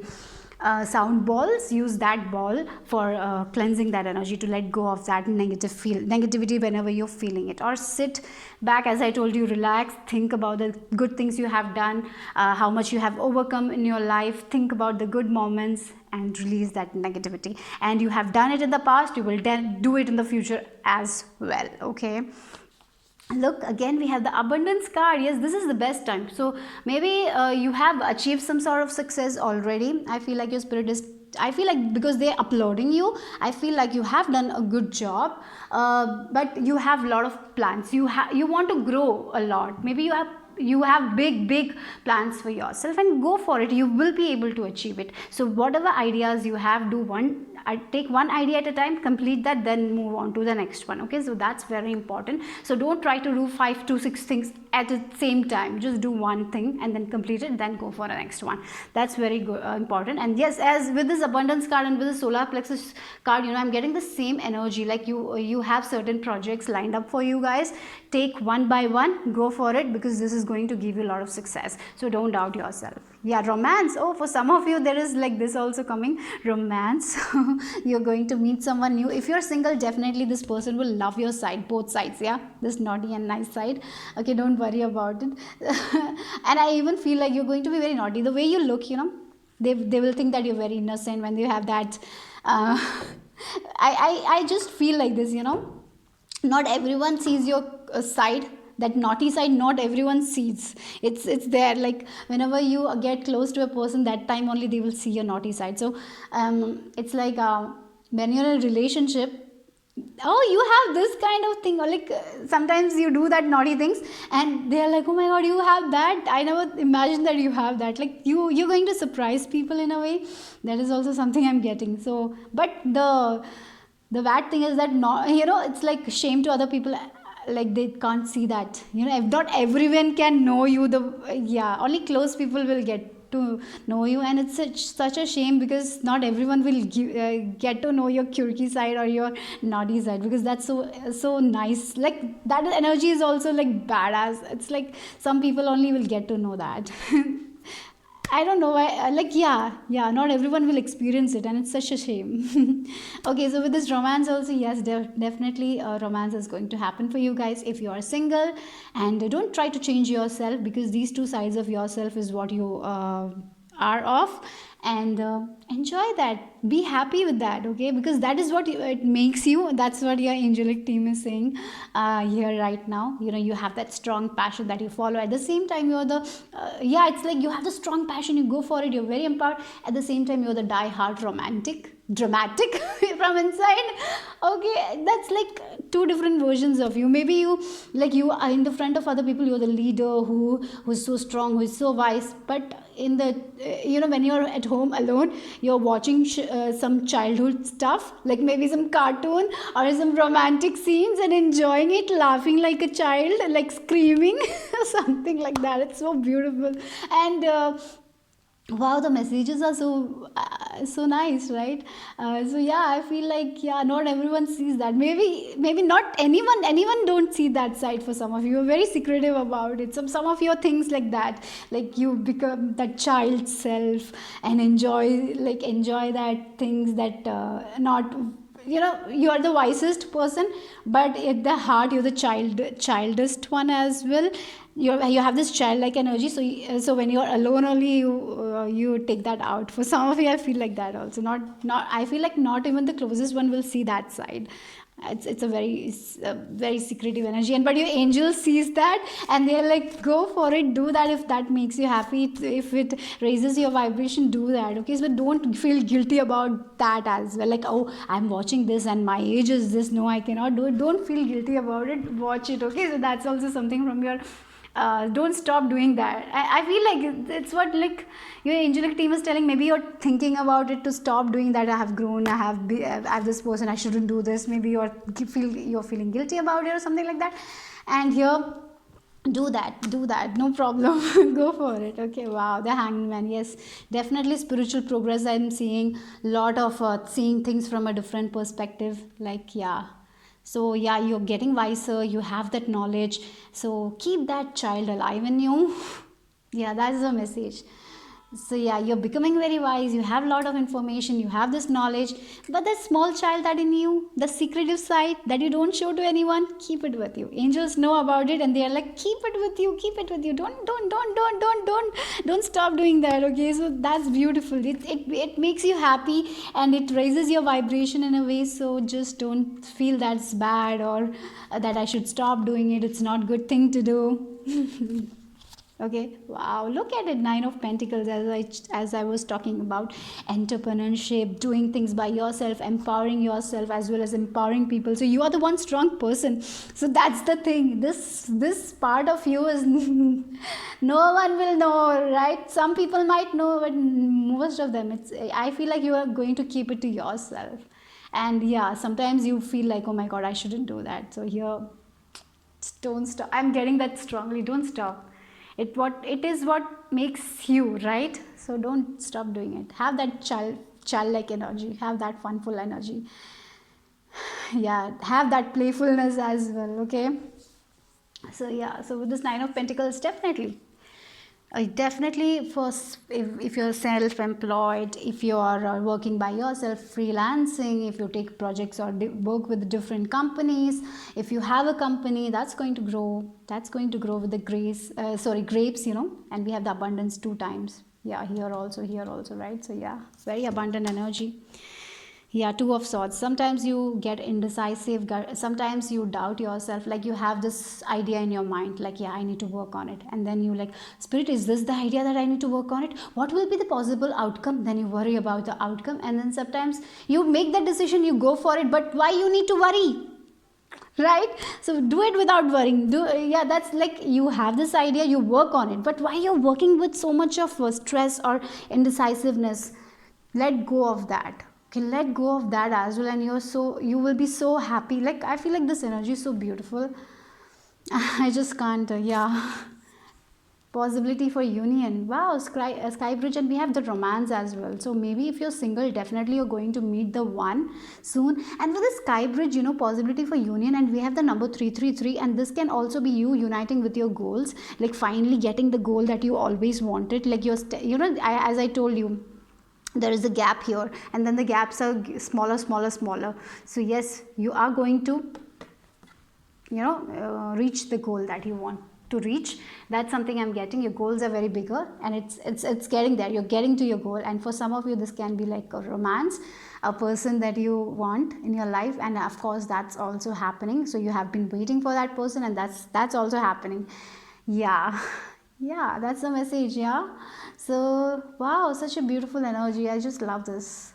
sound balls, use that ball for cleansing that energy, to let go of that negativity whenever you're feeling it. Or sit back, as I told you, relax, think about the good things you have done, how much you have overcome in your life, think about the good moments and release that negativity. And you have done it in the past, you will do it in the future as well. Okay, look, again we have the abundance card. Yes, this is the best time. So maybe you have achieved some sort of success already. I feel like your spirit is, I feel like, because they're uploading you, I feel like you have done a good job, but you have a lot of plans. You want to grow a lot. Maybe you have big plans for yourself, and go for it. You will be able to achieve it. So whatever ideas you have, take one idea at a time, complete that, then move on to the next one. Okay, so that's very important. So don't try to do 5 to 6 things at the same time. Just do one thing and then complete it, then go for the next one. That's very good, important. And yes, as with this abundance card and with the solar plexus card, I'm getting the same energy. Like you have certain projects lined up for you guys. Take one by one, go for it, because this is going to give you a lot of success. So don't doubt yourself. Yeah, romance. Oh, for some of you there is like this also coming, romance. You're going to meet someone new. If you're single, definitely this person will love your side, both sides. Yeah, this naughty and nice side. Okay, don't worry about it. And I even feel like you're going to be very naughty. The way you look, they will think that you're very innocent when you have that. I just feel like this. Not everyone sees your side, that naughty side. Not everyone sees. It's there. Like whenever you get close to a person, that time only they will see your naughty side. So it's like when you're in a relationship, oh, you have this kind of thing, or like sometimes you do that naughty things and they are like, oh my god, you have that, I never imagined that you have that. Like you're going to surprise people in a way. That is also something I'm getting. So but the bad thing is that, it's like shame to other people, like they can't see that, if not everyone can know you, only close people will get to know you. And it's such a shame, because not everyone will get to know your quirky side or your naughty side, because that's so nice. Like that energy is also like badass. It's like some people only will get to know that. I don't know why, not everyone will experience it, and it's such a shame. Okay, so with this romance also, yes, definitely romance is going to happen for you guys if you are single. And don't try to change yourself, because these two sides of yourself is what you are of. And enjoy that, be happy with that. Okay, because that is what it makes you. That's what your angelic team is saying here right now. You have that strong passion that you follow. At the same time, you're the it's like you have the strong passion, you go for it, you're very empowered. At the same time, you're the die-hard dramatic from inside. Okay, that's like two different versions of you. Maybe you are in the front of other people, you're the leader who's so strong, who's so wise. But in the when you're at home alone, you're watching some childhood stuff, like maybe some cartoon or some romantic scenes, and enjoying it, laughing like a child, like screaming, something like that. It's so beautiful. And wow, the messages are so nice, right? So yeah, I feel like, yeah, not everyone sees that. Maybe not anyone don't see that side. For some of you, you're very secretive about it. Some of your things like that, like you become that child self and enjoy that things that not, you are the wisest person, but at the heart you're the childest one as well. You have this childlike energy, so when you're alone only, you take that out. For some of you, I feel like that also. Not I feel like not even the closest one will see that side. It's a very secretive energy, and but your angel sees that, and they're like, go for it, do that. If that makes you happy, if it raises your vibration, do that. Okay, so don't feel guilty about that as well, like, oh, I'm watching this and my age is this, no, I cannot do it. Don't feel guilty about it, watch it. Okay, so that's also something from your don't stop doing that. I feel like it's what, like, your angelic team is telling. Maybe you're thinking about it to stop doing that. I have grown, I have this person, I shouldn't do this. Maybe you're feeling guilty about it or something like that. And here, do that, no problem. Go for it. Okay, wow, the Hanged Man. Yes, definitely spiritual progress. I'm seeing a lot of seeing things from a different perspective, like, yeah. So yeah, you're getting wiser, you have that knowledge, so keep that child alive in you. Yeah, that's the message. So yeah, you're becoming very wise, you have a lot of information, you have this knowledge, but that small child that in you, the secretive side that you don't show to anyone, keep it with you. Angels know about it, and they are like, keep it with you, keep it with you. Don't stop doing that. Okay, so that's beautiful. It makes you happy, and it raises your vibration in a way. So just don't feel that's bad, or that I should stop doing it, it's not good thing to do. Okay, wow, look at it, Nine of Pentacles. As I was talking about entrepreneurship, doing things by yourself, empowering yourself as well as empowering people. So you are the one strong person. So that's the thing. This part of you is no one will know, right? Some people might know, but most of them, I feel like you are going to keep it to yourself. And yeah, sometimes you feel like, oh my god, I shouldn't do that. So here, don't stop. I'm getting that strongly. Don't stop. It is what makes you, right? So don't stop doing it. Have that childlike energy, have that funful energy. Yeah, have that playfulness as well. Okay, so yeah, so with this Nine of Pentacles, definitely if you're self-employed, if you are working by yourself, freelancing, if you take projects or work with different companies, if you have a company, that's going to grow with the grapes, and we have the abundance 2 times. Yeah, here also, right? So yeah, very abundant energy. Yeah, Two of Swords. Sometimes you get indecisive, sometimes you doubt yourself, like you have this idea in your mind, like, yeah, I need to work on it, and then you like, spirit, is this the idea that I need to work on it? What will be the possible outcome? Then you worry about the outcome, and then sometimes you make that decision, you go for it, but why you need to worry? Right? So do it without worrying. Yeah, that's like, you have this idea, you work on it, but why you're working with so much of stress or indecisiveness? Let go of that. Okay, let go of that as well, and you will be so happy. Like, I feel like this energy is so beautiful. I just can't. Yeah. Possibility for union. Wow, sky bridge, and we have the romance as well. So maybe if you're single, definitely you're going to meet the one soon. And with the sky bridge, possibility for union, and we have the number 333, and this can also be you uniting with your goals, like finally getting the goal that you always wanted. Like as I told you, there is a gap here, and then the gaps are smaller. So yes, you are going to reach the goal that you want to reach. That's something I'm getting. Your goals are very bigger, and it's getting there. You're getting to your goal, and for some of you, this can be like a romance, a person that you want in your life, and of course that's also happening. So you have been waiting for that person, and that's also happening. Yeah. Yeah, that's the message. Yeah, so wow, such a beautiful energy. I just love this.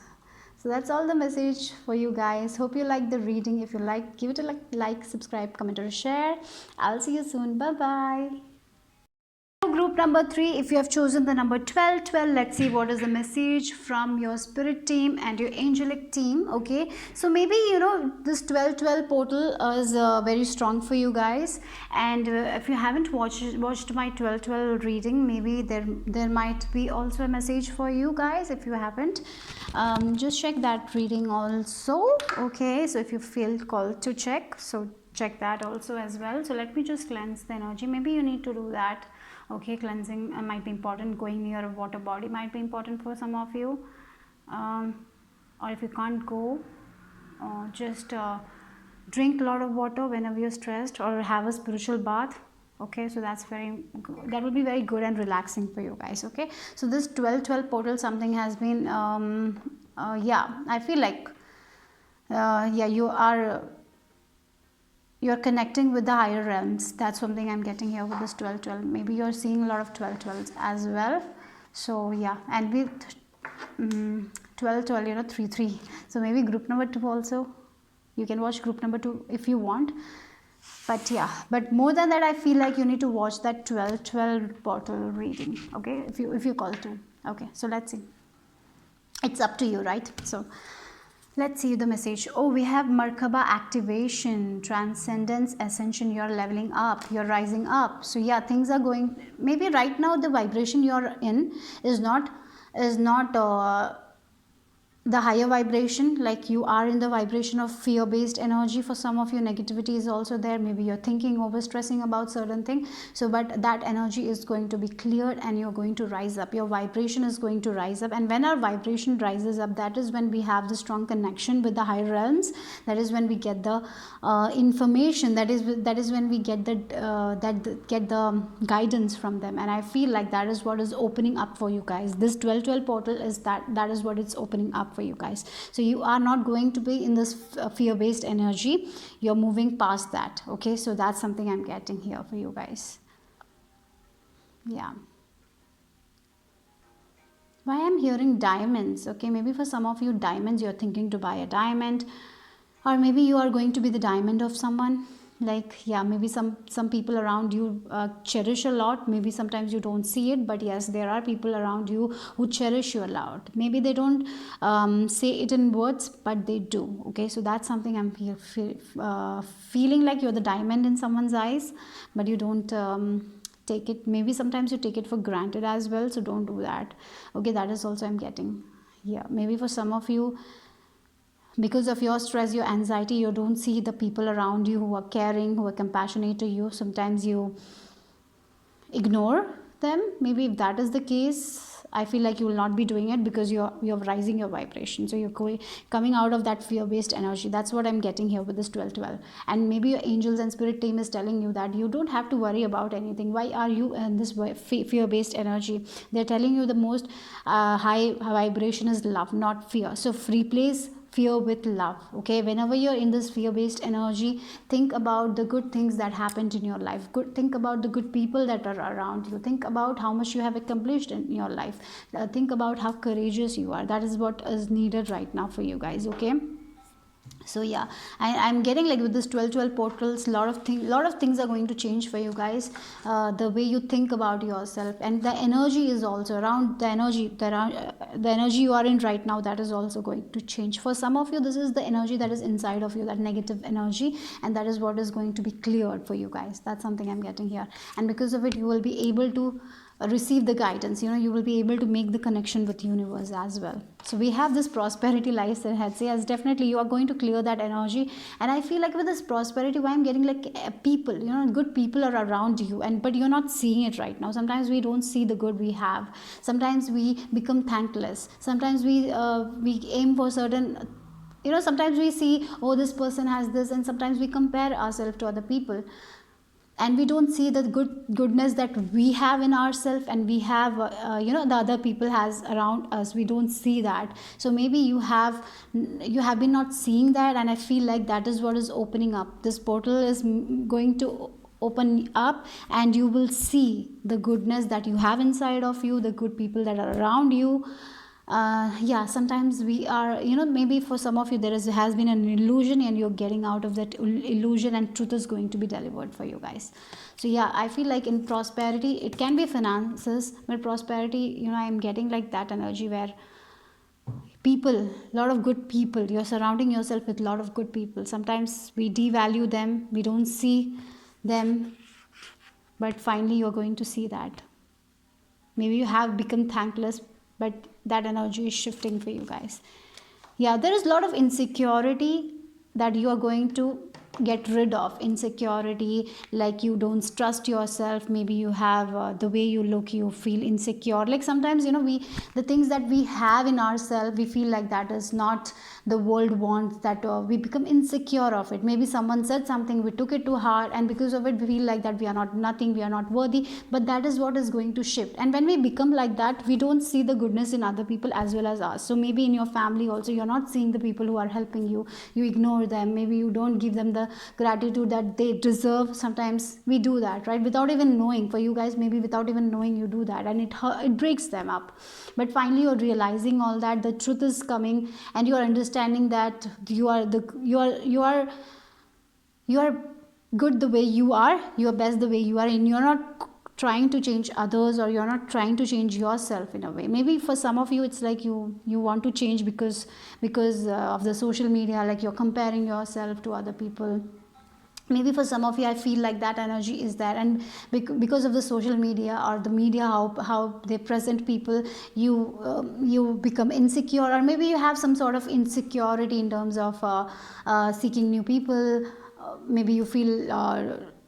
So that's all the message for you guys. Hope you like the reading. If you like, give it a like, subscribe, comment, or share. I'll see you soon. Bye bye. Group group number 3, if you have chosen the number 12, let's see what is the message from your spirit team and your angelic team. Okay, so maybe this 12 portal is very strong for you guys, and if you haven't watched my 12 reading, maybe there might be also a message for you guys. If you haven't, just check that reading also. Okay, so if you feel called to check, so check that also as well. So let me just cleanse the energy. Maybe you need to do that. Okay, cleansing might be important. Going near a water body might be important for some of you, or if you can't go, just drink a lot of water whenever you're stressed, or have a spiritual bath. Okay, so that will be very good and relaxing for you guys. Okay, so this 12 portal, something has been I feel like you're connecting with the higher realms. That's something I'm getting here with this 12. Maybe you're seeing a lot of 12s as well. So yeah, and with 12, 3. So maybe group number 2 also. You can watch group number 2 if you want. But yeah, but more than that, I feel like you need to watch that 12 portal reading. Okay, if you call to. Okay, so let's see. It's up to you, right? So let's see the message. Oh, we have Merkaba activation, transcendence, ascension. You're leveling up, you're rising up. So yeah, things are going, maybe right now the vibration you're in is not the higher vibration, like you are in the vibration of fear-based energy. For some of you, negativity is also there. Maybe you're thinking, over stressing about certain thing. So but that energy is going to be cleared, and you're going to rise up. Your vibration is going to rise up, and when our vibration rises up, that is when we have the strong connection with the higher realms. That is when we get the information. That is when we get the guidance from them. And I feel like that is what is opening up for you guys. This 12 portal is that is what it's opening up for you guys. So you are not going to be in this fear-based energy. You're moving past that. Okay, so that's something I'm getting here for you guys. Yeah, why I'm hearing diamonds. Okay, maybe for some of you, diamonds, you're thinking to buy a diamond, or maybe you are going to be the diamond of someone. Like, yeah, maybe some people around you cherish a lot. Maybe sometimes you don't see it, but yes, there are people around you who cherish you a lot. Maybe they don't say it in words, but they do. Okay, so that's something I'm feeling like you're the diamond in someone's eyes, but you don't take it. Maybe sometimes you take it for granted as well, so don't do that. Okay, that is also I'm getting. Yeah, maybe for some of you, because of your stress, your anxiety, you don't see the people around you who are caring, who are compassionate to you. Sometimes you ignore them. Maybe if that is the case, I feel like you will not be doing it, because you're rising your vibration. So you're coming out of that fear-based energy. That's what I'm getting here with this 12. And maybe your angels and spirit team is telling you that you don't have to worry about anything. Why are you in this fear-based energy? They're telling you the most high vibration is love, not fear. So replace fear with love. Okay, whenever you're in this fear-based energy, think about the good things that happened in your life. Think about the good people that are around you. Think about how much you have accomplished in your life. Think about how courageous you are. That is what is needed right now for you guys. Okay, so yeah, I'm getting like with this 12 portals, lot of things are going to change for you guys. The way you think about yourself, and the energy is also around the energy you are in right now, that is also going to change. For some of you, this is the energy that is inside of you, that negative energy, and that is what is going to be cleared for you guys. That's something I'm getting here. And because of it, you will be able to receive the guidance. You will be able to make the connection with universe as well. So we have this prosperity lies ahead. So yes, definitely you are going to clear that energy. And I feel like with this prosperity, why I'm getting like people, good people are around you, but you're not seeing it right now. Sometimes we don't see the good we have. Sometimes we become thankless. Sometimes we aim for certain, sometimes we see, oh, this person has this, and sometimes we compare ourselves to other people, and we don't see the goodness that we have in ourselves, and we have the other people has around us. We don't see that. So maybe you have been not seeing that, and I feel like that is what is opening up. This portal is going to open up, and you will see the goodness that you have inside of you, the good people that are around you. Yeah, sometimes we are, maybe for some of you there has been an illusion, and you're getting out of that illusion, and truth is going to be delivered for you guys. So yeah, I feel like in prosperity, it can be finances, but prosperity, I'm getting like that energy where people, a lot of good people, you're surrounding yourself with a lot of good people. Sometimes we devalue them, we don't see them, but finally you're going to see that. Maybe you have become thankless, but that energy is shifting for you guys. Yeah, there is a lot of insecurity that you are going to get rid of. Insecurity, like you don't trust yourself. Maybe you have the way you look, you feel insecure. Like sometimes, we, the things that we have in ourselves, we feel like that is not the world wants, that we become insecure of it. Maybe someone said something, we took it to heart, and because of it we feel like that we are not nothing, we are not worthy. But that is what is going to shift, and when we become like that, we don't see the goodness in other people as well as us. So maybe in your family also, you're not seeing the people who are helping you, you ignore them, maybe you don't give them the gratitude that they deserve. Sometimes we do that, right, without even knowing. For you guys, maybe without even knowing you do that, and it breaks them up. But finally you're realizing all that, the truth is coming, and you are understanding that you are good the way you are, you are best the way you are, and you're not trying to change others, or you're not trying to change yourself in a way. Maybe for some of you it's like you want to change because of the social media, like you're comparing yourself to other people. Maybe for some of you, I feel like that energy is there, and because of the social media or the media, how they present people, you become insecure, or maybe you have some sort of insecurity in terms of seeking new people. Maybe you feel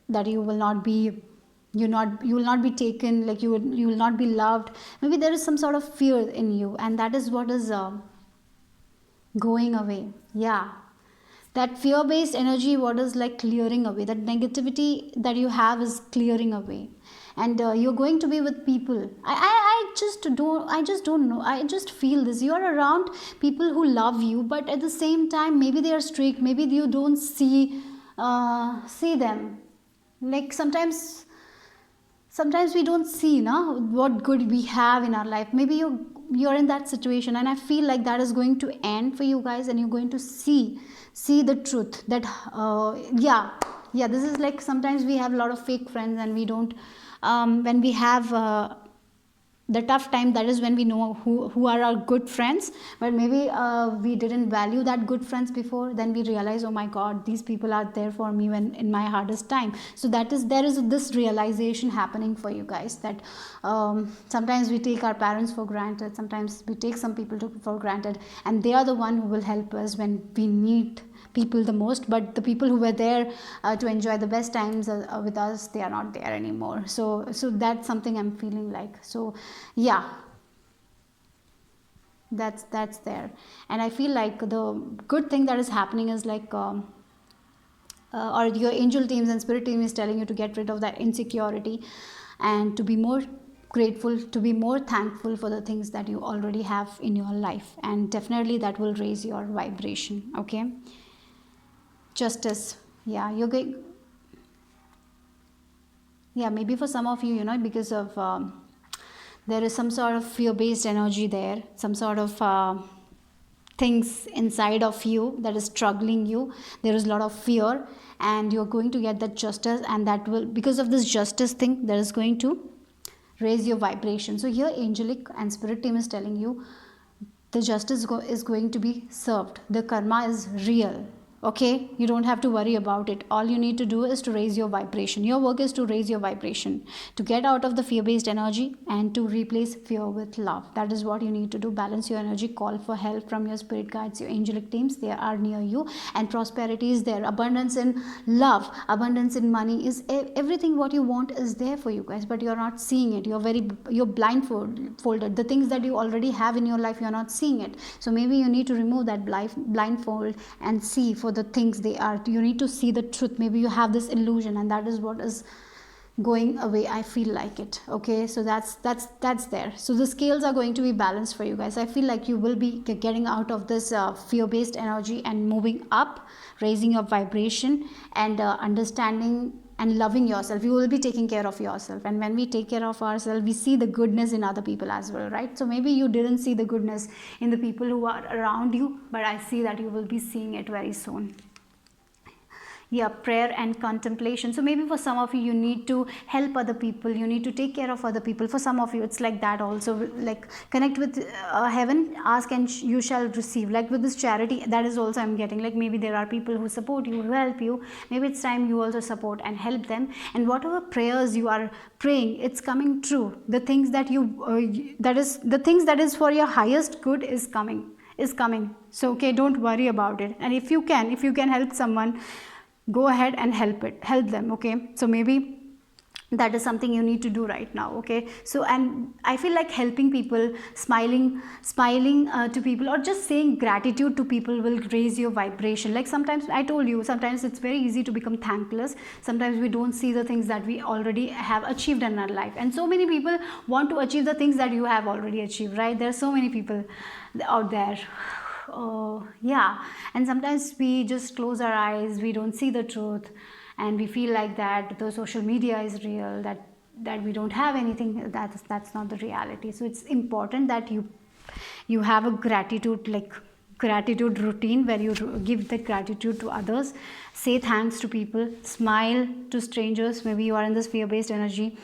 that you will not be, you will not be taken, like you will not be loved. Maybe there is some sort of fear in you, and that is what is going away. Yeah, that fear based energy, what is like clearing away, that negativity that you have is clearing away, and you're going to be with people. I just don't know, I just feel this, you're around people who love you, but at the same time maybe they are strict, maybe you don't see them. Like sometimes we don't see what good we have in our life. Maybe you're in that situation, and I feel like that is going to end for you guys, and you're going to see the truth that yeah, this is like, sometimes we have a lot of fake friends, and we don't when we have the tough time, that is when we know who are our good friends. But maybe we didn't value that good friends before, then we realize, oh my god, these people are there for me when in my hardest time. So there is this realization happening for you guys, that sometimes we take our parents for granted, sometimes we take some people for granted, and they are the one who will help us when we need people the most. But the people who were there to enjoy the best times with us, they are not there anymore. So that's something I'm feeling like. So yeah, that's there. And I feel like the good thing that is happening is like or your angel teams and spirit team is telling you to get rid of that insecurity, and to be more grateful, to be more thankful for the things that you already have in your life, and definitely that will raise your vibration. Okay, justice. Yeah, you're going. Yeah, maybe for some of you, because of there is some sort of fear based energy there, some sort of things inside of you that is struggling you. There is a lot of fear, and you're going to get that justice, and that will, because of this justice thing, that is going to raise your vibration. So here angelic and spirit team is telling you the justice is going to be served, the karma is real. Okay, you don't have to worry about it. All you need to do is to raise your vibration. Your work is to raise your vibration, to get out of the fear based energy, and to replace fear with love. That is what you need to do. Balance your energy, call for help from your spirit guides, your angelic teams, they are near you. And prosperity is there, abundance in love, abundance in money, is everything what you want is there for you guys, but you're not seeing it. You're blindfolded. The things that you already have in your life, you're not seeing it. So maybe you need to remove that blindfold and see for the things they are. You need to see the truth. Maybe you have this illusion, and that is what is going away. I feel like it. Okay, so that's there. So the scales are going to be balanced for you guys. I feel like you will be getting out of this fear based energy and moving up, raising your vibration, and understanding and loving yourself, you will be taking care of yourself. And when we take care of ourselves, we see the goodness in other people as well, right? So maybe you didn't see the goodness in the people who are around you, but I see that you will be seeing it very soon. Yeah, prayer and contemplation. So maybe for some of you, you need to help other people, you need to take care of other people. For some of you, it's like that also, like connect with heaven, ask and you shall receive. Like with this charity, that is also I'm getting, like maybe there are people who support you, who help you. Maybe it's time you also support and help them. And whatever prayers you are praying, it's coming true. The things that you that is the things that is for your highest good is coming. So okay, don't worry about it. And if you can help someone, go ahead and help them. Okay, so maybe that is something you need to do right now. Okay, so and I feel like helping people, smiling to people, or just saying gratitude to people will raise your vibration. Like sometimes I told you, sometimes it's very easy to become thankless. Sometimes we don't see the things that we already have achieved in our life, and so many people want to achieve the things that you have already achieved, right? There are so many people out there. Yeah, and sometimes we just close our eyes, we don't see the truth, and we feel like that the social media is real, that we don't have anything. That's not the reality. So it's important that you have a gratitude routine where you give the gratitude to others, say thanks to people, smile to strangers. Maybe you are in this fear-based energy,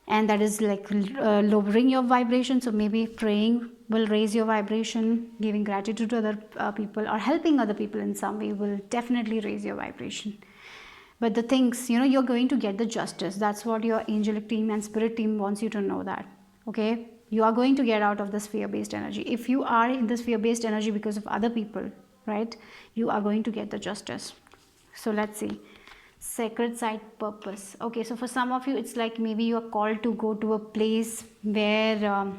and that is like lowering your vibration. So maybe praying will raise your vibration, giving gratitude to other people, or helping other people in some way will definitely raise your vibration. But the things, you're going to get the justice. That's what your angelic team and spirit team wants you to know, that okay, you are going to get out of this fear-based energy. If you are in this fear-based energy because of other people, right, you are going to get the justice. So let's see. Sacred site purpose. Okay, so for some of you, it's like maybe you are called to go to a place where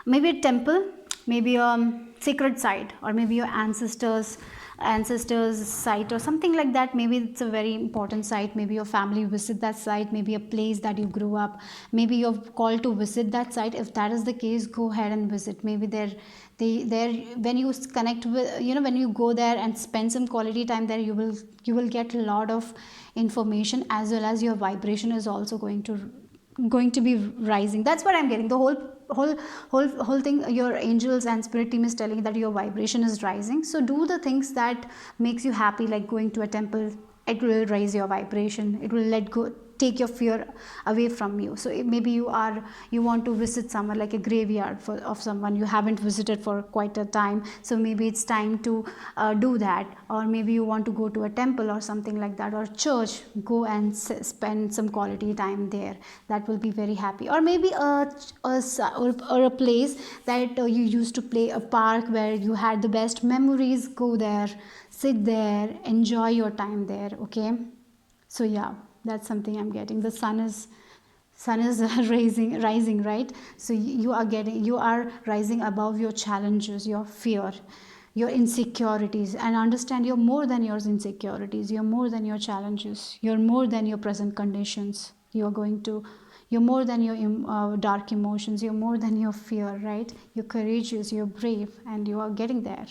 maybe a temple, maybe a sacred site, or maybe your ancestors site or something like that. Maybe it's a very important site. Maybe your family visit that site, maybe a place that you grew up, maybe you're called to visit that site. If that is the case, go ahead and visit. Maybe there when you connect with, when you go there and spend some quality time there, you will get a lot of information, as well as your vibration is also going to be rising. That's what I'm getting. The whole thing, your angels and spirit team is telling that your vibration is rising. So do the things that makes you happy, like going to a temple. It will raise your vibration. It will take your fear away from you. So maybe you want to visit somewhere like a graveyard of someone you haven't visited for quite a time. So maybe it's time to do that. Or maybe you want to go to a temple or something like that, or church. Go and spend some quality time there. That will be very happy. Or maybe a place that you used to play, a park where you had the best memories. Go there, sit there, enjoy your time there. Okay, so yeah, that's something I'm getting. The sun is rising, right? So you are rising above your challenges, your fear, your insecurities, and understand you're more than your insecurities, you're more than your challenges, you're more than your present conditions. You're more than your dark emotions, you're more than your fear, right? You're courageous, you're brave, and you are getting there.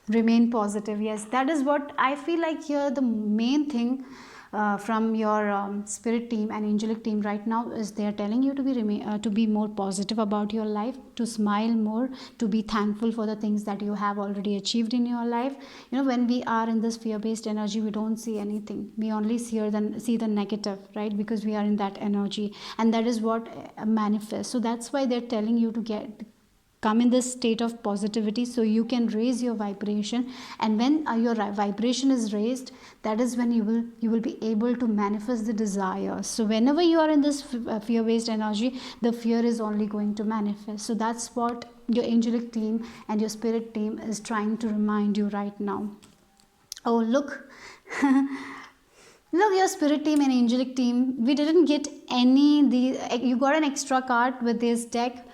Remain positive. Yes, that is what I feel like here. The main thing from your spirit team and angelic team right now is they are telling you to be more positive about your life, to smile more, to be thankful for the things that you have already achieved in your life. When we are in this fear-based energy, we don't see anything. We only see the negative, right? Because we are in that energy, and that is what manifests. So that's why they're telling you to come in this state of positivity, so you can raise your vibration. And when your vibration is raised, that is when you will be able to manifest the desires. So whenever you are in this fear-based energy, the fear is only going to manifest. So that's what your angelic team and your spirit team is trying to remind you right now. Oh, look. Look, your spirit team and angelic team, we didn't get you got an extra card with this deck.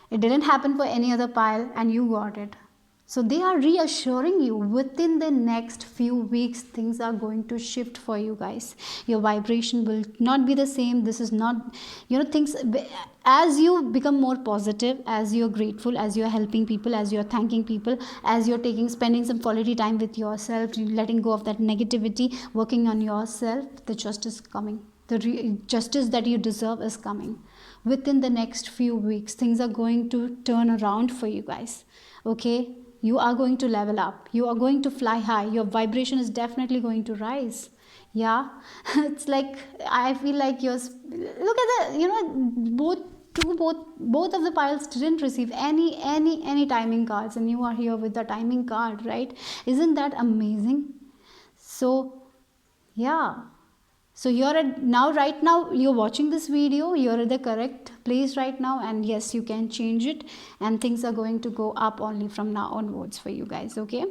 It didn't happen for any other pile, and you got it. So they are reassuring you within the next few weeks things are going to shift for you guys. Your vibration will not be the same. This is not, things, as you become more positive, as you're grateful, as you're helping people, as you're thanking people, as you're spending some quality time with yourself, letting go of that negativity, working on yourself, the justice coming. The justice that you deserve is coming. Within the next few weeks, things are going to turn around for you guys. Okay? You are going to level up. You are going to fly high. Your vibration is definitely going to rise. Yeah? It's like, I feel like look at the, both of the piles didn't receive any timing cards, and you are here with the timing card, right? Isn't that amazing? So, yeah. So you're right now you're watching this video, you're at the correct place right now, and yes, you can change it, and things are going to go up only from now onwards for you guys. Okay,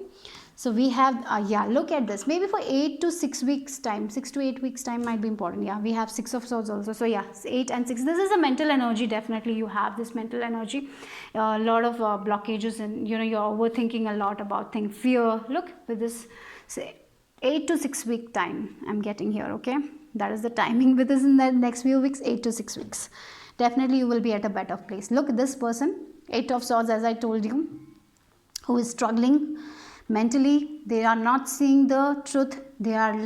so we have look at this. Maybe for 8 to 6 weeks time, 6 to 8 weeks time might be important. Yeah, we have 6 of swords also. So yeah, 8 and 6, this is a mental energy. Definitely you have this mental energy, a lot of blockages, and you're overthinking a lot about things, fear. Look with this, say 8 to 6 week time I'm getting here. Okay, that is the timing with this in the next few weeks. 8 to 6 weeks, definitely you will be at a better place. Look, this person, 8 of swords, as I told you, who is struggling mentally. They are not seeing the truth. They are in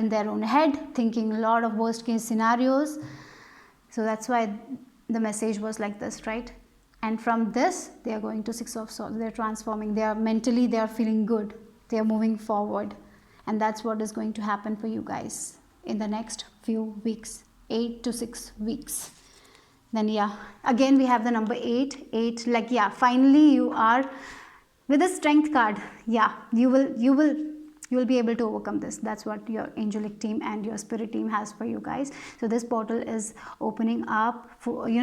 their own head, thinking a lot of worst case scenarios. So that's why the message was like this, right? And from this they are going to 6 of swords. They're transforming. They are feeling good. They are moving forward, and that's what is going to happen for you guys in the next few weeks, 8 to 6 weeks. Then yeah, again we have the number 8, like yeah, finally you are with the strength card. Yeah, you will be able to overcome this. That's what your angelic team and your spirit team has for you guys. So this portal is opening up for, you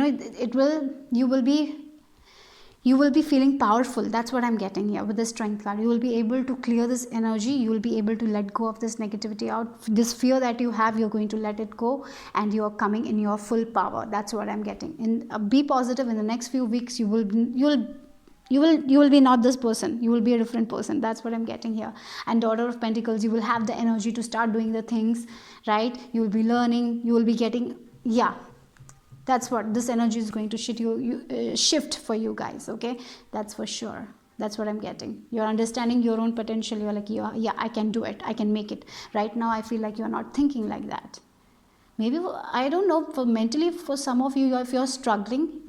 will be feeling powerful. That's what I'm getting here with the strength card. You will be able to clear this energy. You will be able to let go of this negativity out. This fear that you have, you're going to let it go, and you're coming in your full power. That's what I'm getting. And be positive. In the next few weeks, you will be not this person. You will be a different person. That's what I'm getting here. And Daughter of Pentacles, you will have the energy to start doing the things, right? You will be learning. You will be getting, yeah. That's what this energy is going to shift for you guys. Okay, that's for sure. That's what I'm getting. You're understanding your own potential. You're like, yeah, I can do it. I can make it. Right now, I feel like you're not thinking like that. Maybe, I don't know, for mentally, for some of you, if you're struggling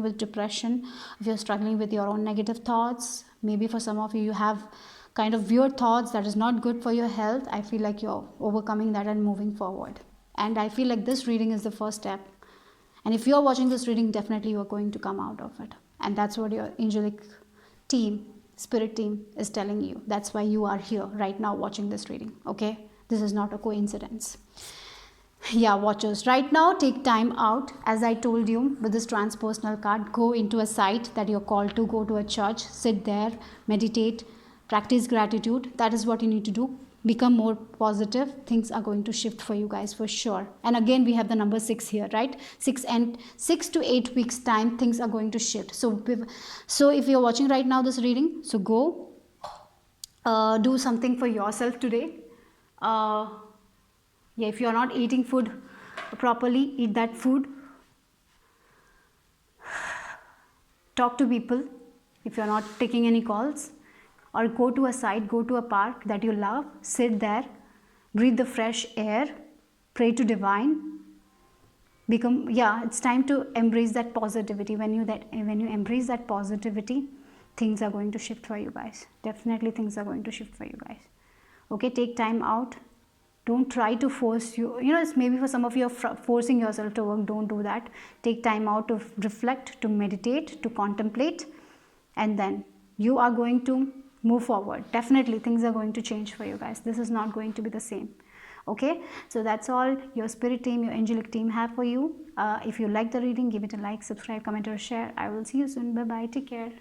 with depression, if you're struggling with your own negative thoughts, maybe for some of you, you have kind of weird thoughts that is not good for your health. I feel like you're overcoming that and moving forward. And I feel like this reading is the first step. And if you're watching this reading, definitely you are going to come out of it. And that's what your angelic team, spirit team is telling you. That's why you are here right now watching this reading. Okay? This is not a coincidence. Yeah, watchers, right now take time out. As I told you with this transpersonal card, go into a site that you're called to, go to a church, sit there, meditate, practice gratitude. That is what you need to do. Become more positive. Things are going to shift for you guys for sure. And again, we have the number 6 here, right? 6 to 8 weeks time, things are going to shift. So if you're watching right now this reading, so go do something for yourself today. Yeah, if you're not eating food properly, eat that food. Talk to people if you're not taking any calls. Or go to a site, go to a park that you love, sit there, breathe the fresh air, pray to divine. It's time to embrace that positivity. When you embrace that positivity, things are going to shift for you guys. Definitely things are going to shift for you guys. Okay, take time out. Don't try to force it's maybe for some of you forcing yourself to work. Don't do that. Take time out to reflect, to meditate, to contemplate, and then you are going to move forward. Definitely things are going to change for you guys. This is not going to be the same. Okay, so that's all your spirit team, your angelic team have for you. If you like the reading, give it a like, subscribe, comment or share. I will see you soon. Bye bye. Take care.